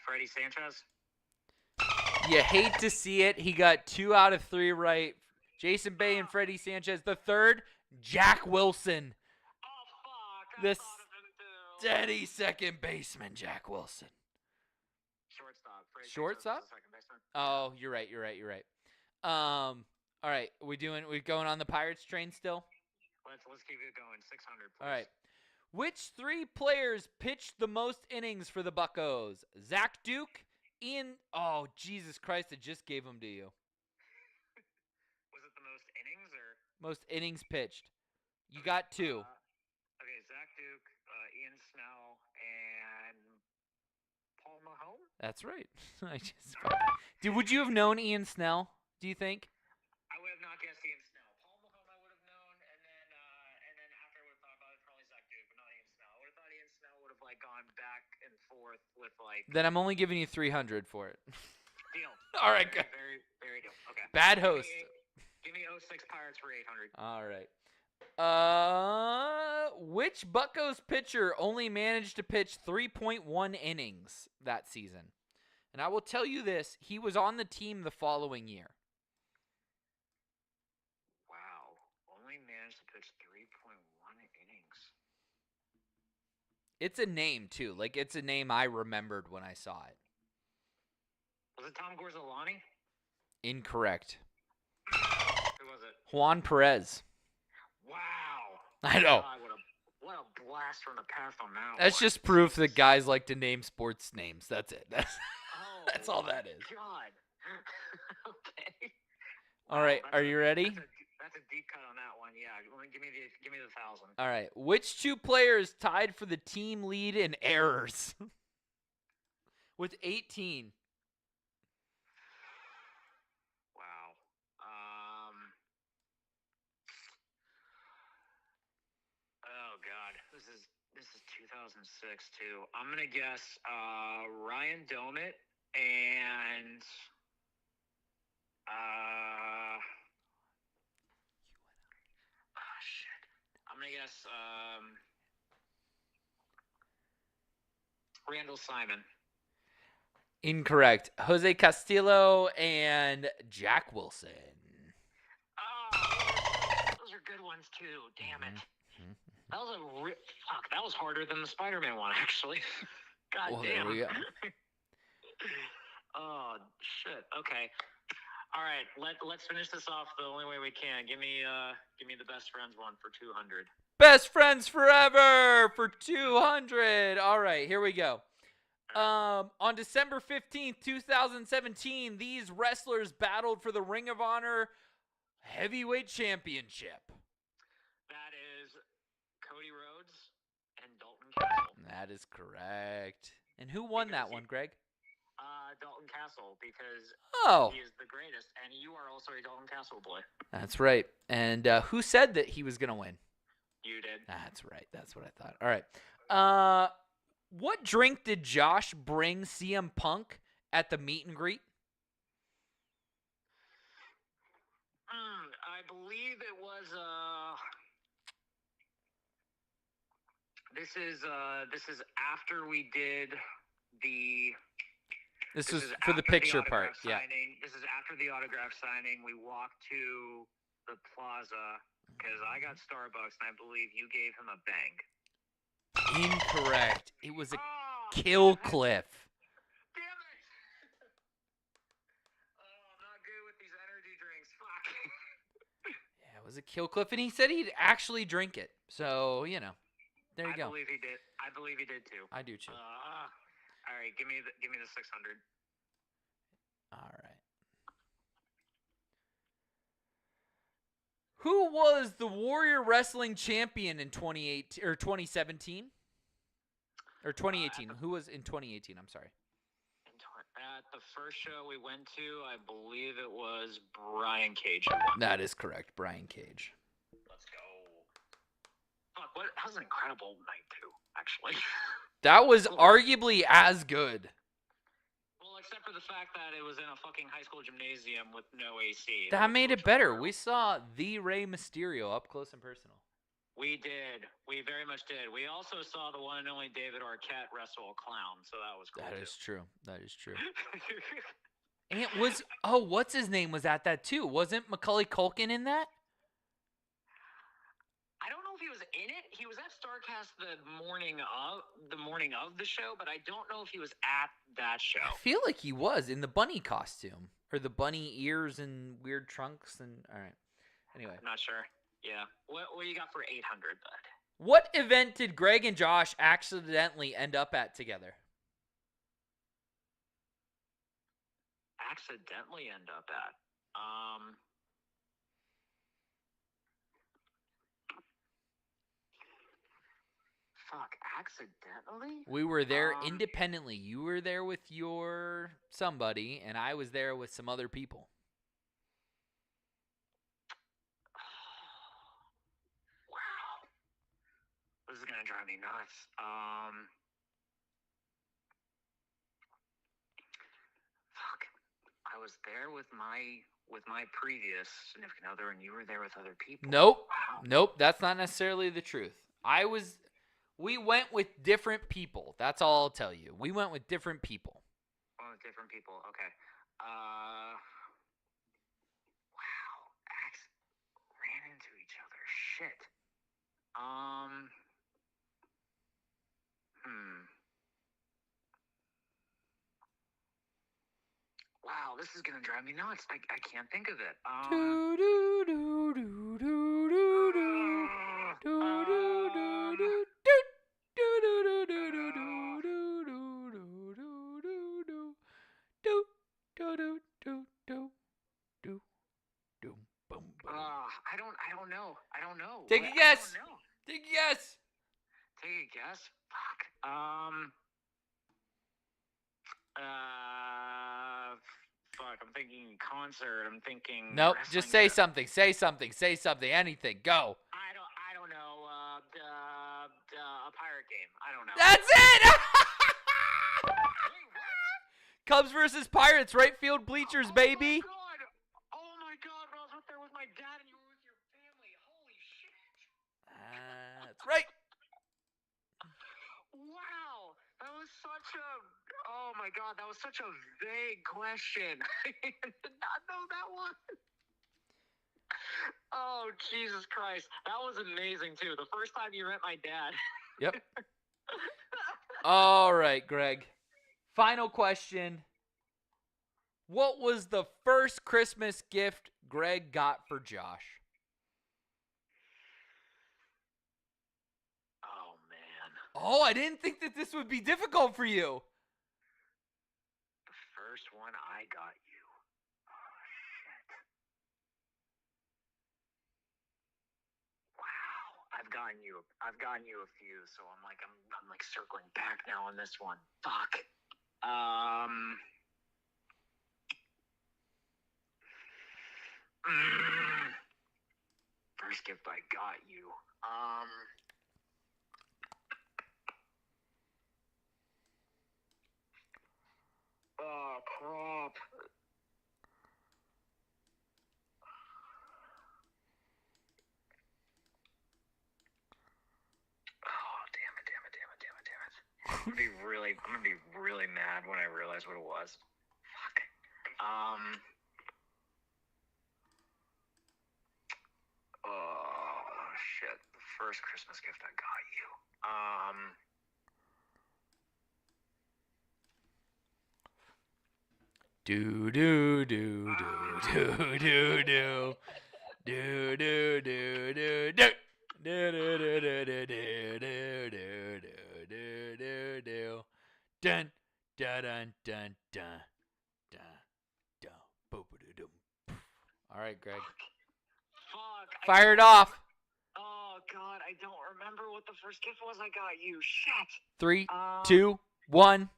Freddie Sanchez. You hate to see it. He got 2 out of 3 right. Jason Bay and Freddie Sanchez. The third, Jack Wilson. Oh fuck! I The thought of him too. steady second baseman, Jack Wilson. Shortstop. Freddie Shortstop? Sanchez was the second baseman. Oh, you're right. All right, we going on the Pirates train still? Let's keep it going. 600. Please. All right. Which 3 players pitched the most innings for the Buccos? Zach Duke, Ian. Oh, Jesus Christ! I just gave them to you. Was it the most innings or? Most innings pitched. You got 2. Okay, Zach Duke, Ian Snell, and Paul Mahone. That's right. Dude, would you have known Ian Snell? Do you think? I would have not guessed Ian Snell. Paul Mahone I would have known, and then after I would have thought about it, probably Zach Duke, but not Ian Snell. I would have thought Ian Snell would have like gone back and forth with like. Then I'm only giving you 300 for it. Deal. All right, good. Very, very deal. Okay. Bad host. Give me 06 Pirates for 800. All right. Which Buccos pitcher only managed to pitch 3.1 innings that season? And I will tell you this, he was on the team the following year. Wow. Only managed to pitch 3.1 innings. It's a name, too. Like, it's a name I remembered when I saw it. Was it Tom Gorzolani? Incorrect. Who was it? Juan Perez. Wow. I know. God, what a blast from the past on that That's one. just proof that guys like to name sports names. That's it. Oh, That's all that is. God. Okay. All right, That's are you ready? That's a deep cut on that one. Yeah. Give me the 1,000. All right. Which 2 players tied for the team lead in errors? With 18. Wow. Oh God. This is 2006 too. I'm gonna guess Ryan Domit and shit. I'm gonna guess Randall Simon. Incorrect. Jose Castillo and Jack Wilson. Oh, those are good ones too. Damn it. That was fuck. That was harder than the Spider-Man one, actually. God Well, damn. there we go. Oh shit. Okay. All right. Let's finish this off the only way we can. Give me the best friends one for 200. Best friends forever for 200. All right, here we go. On December 15th, 2017, these wrestlers battled for the Ring of Honor Heavyweight Championship. That is Cody Rhodes and Dalton Castle. That is correct. And who won that one, Greg? Dalton Castle, because Oh, he is the greatest, and you are also a Dalton Castle boy. that's right. And who said that he was going to win? You did. That's right. That's what I thought. All right. What drink did Josh bring CM Punk at the meet and greet? I believe it was This is after we did the. This This was is for the after picture autograph part. Yeah. signing. This is after the autograph signing. We walked to the plaza because I got Starbucks, and I believe you gave him a bang. Incorrect. It was a Oh, kill cliff. damn it! Oh, I'm not good with these energy drinks. Fuck. Yeah, it was a kill cliff, and he said he'd actually drink it. So, there you I go. believe he did. I believe he did too. I do too. All right, give me the 600. All right. Who was the Warrior Wrestling Champion in 2018 or 2017? Or 2018? Who was in 2018? I'm sorry. At the first show we went to, I believe it was Brian Cage. That is correct. Brian Cage. Let's go. Fuck, that was an incredible night too, actually. That was arguably as good. Well, except for the fact that it was in a fucking high school gymnasium with no AC. That made it better. We saw the Rey Mysterio up close and personal. We did. We very much did. We also saw the one and only David Arquette wrestle a clown, so that was cool. That is too. true. That is true. And it was, what's his name was at that too? Wasn't Macaulay Culkin in that? I don't know if he was in it. He was at StarCast the morning of the show, but I don't know if he was at that show. I feel like he was in the bunny costume or the bunny ears and weird trunks and all right. Anyway, I'm not sure. Yeah. What you got for 800, bud? what event did Greg and Josh accidentally end up at together? Accidentally end up at? Fuck, accidentally? We were there independently. You were there with your somebody, and I was there with some other people. Wow. This is gonna drive me nuts. Fuck. I was there with my previous significant other, and you were there with other people. Nope. Wow. Nope, that's not necessarily the truth. We went with different people. That's all I'll tell you. We went with different people. Oh, different people. Okay. Wow. Ran into each other. Shit. Wow, this is gonna drive me nuts. I can't think of it. Do, do, do, do, do, do, do. Do, do, do, do, do. Do, do, do, do, do, do, do, do, do, do, do. Do, do, do, do, do, do, do. Boom, boom. I don't know. I don't know. Take a I guess. don't know. Take a guess. Take a guess. Fuck. Fuck. I'm thinking concert. I'm thinking. Nope. wrestling Just say show. something. Say something. Say something. Anything. Go. I don't know. A pirate game. I don't know. That's it! Wait, what? Cubs versus Pirates, right field bleachers, baby. Oh my God! When I was up there with my dad and you were with your family. Holy shit! That's right. Wow, that was such a. Oh my God, that was such a vague question. I did not know that one. Oh Jesus Christ, that was amazing too. The first time you met my dad. Yep. All right, Greg. Final question. What was the first Christmas gift Greg got for Josh? Oh man, Oh, I didn't think that this would be difficult for you. the first one I got you. Oh shit. Wow, I've gotten you a few, so I'm like circling back now on this one. Fuck. First gift I got you. Oh crap. Oh damn it. I'm gonna be really mad when I realize what it was. Fuck. Oh shit. The first Christmas gift I got you. Do do do do do do do do do do do do. Do do do do do do do do do do do. Dun dun dun dun dun dun dun. Boop doo doo. All right, Greg. Fuck. Fire it off. Oh god, I don't remember what the first gift was I got you. Shit. 3, 2, 1.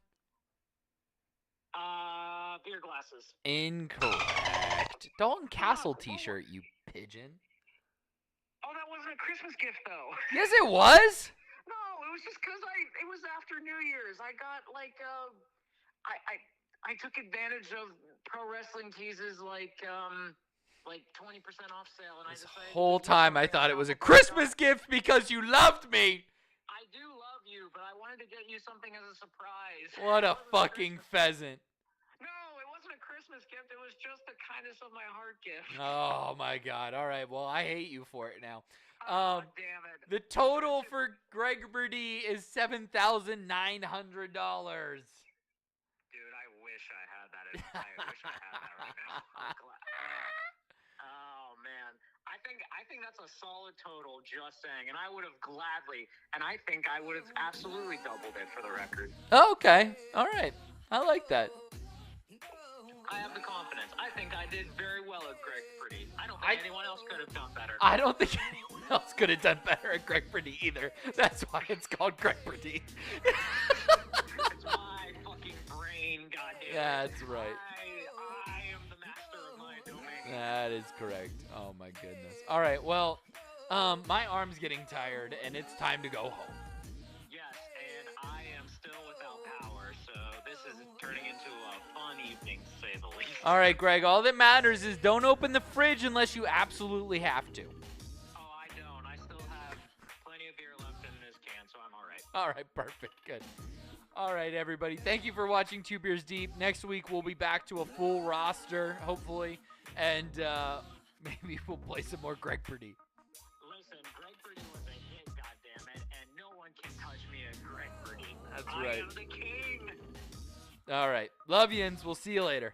Beer glasses. Incorrect. Dalton Castle T-shirt, you pigeon. Oh, that wasn't a Christmas gift though. Yes, it was. No, it was just because it was after New Year's. I got I took advantage of pro wrestling teases like 20% off sale, and I This decided. whole to time I something thought it on was a top of Christmas that. gift because you loved me. I do love you, but I wanted to get you something as a surprise. What It a wasn't fucking Christmas- pheasant. No, it wasn't a Christmas gift. It was just the kindness of my heart gift. Oh my god. All right. Well, I hate you for it now. Oh, damn it. The total for Gregpardy is $7,900. Dude, I wish I had that. I wish I had that right now. Oh man, I think that's a solid total. Just saying, and I would have gladly, and I think I would have absolutely doubled it for the record. Okay. All right. I like that. I have the confidence. I think I did very well at Gregpardy. I don't think anyone else could have done better. I don't think anyone else could have done better at Gregpardy either. That's why it's called Gregpardy. It's my fucking brain, goddamn. That's right. I am the master of my domain. That is correct. Oh my goodness. All right. Well, my arm's getting tired and it's time to go home. Yes, and I am still without power, so this is turning into a fun evening, to say the least. All right, Greg. All that matters is don't open the fridge unless you absolutely have to. Oh, I don't. I still have plenty of beer left in this can, so I'm all right. All right. Perfect. Good. All right, everybody. Thank you for watching Two Beers Deep. Next week we'll be back to a full roster, hopefully, and maybe we'll play some more Gregpardy. Listen, Gregpardy was a hit, goddammit, and no one can touch me at Gregpardy. That's I right. am the king. All right. Love yins. We'll see you later.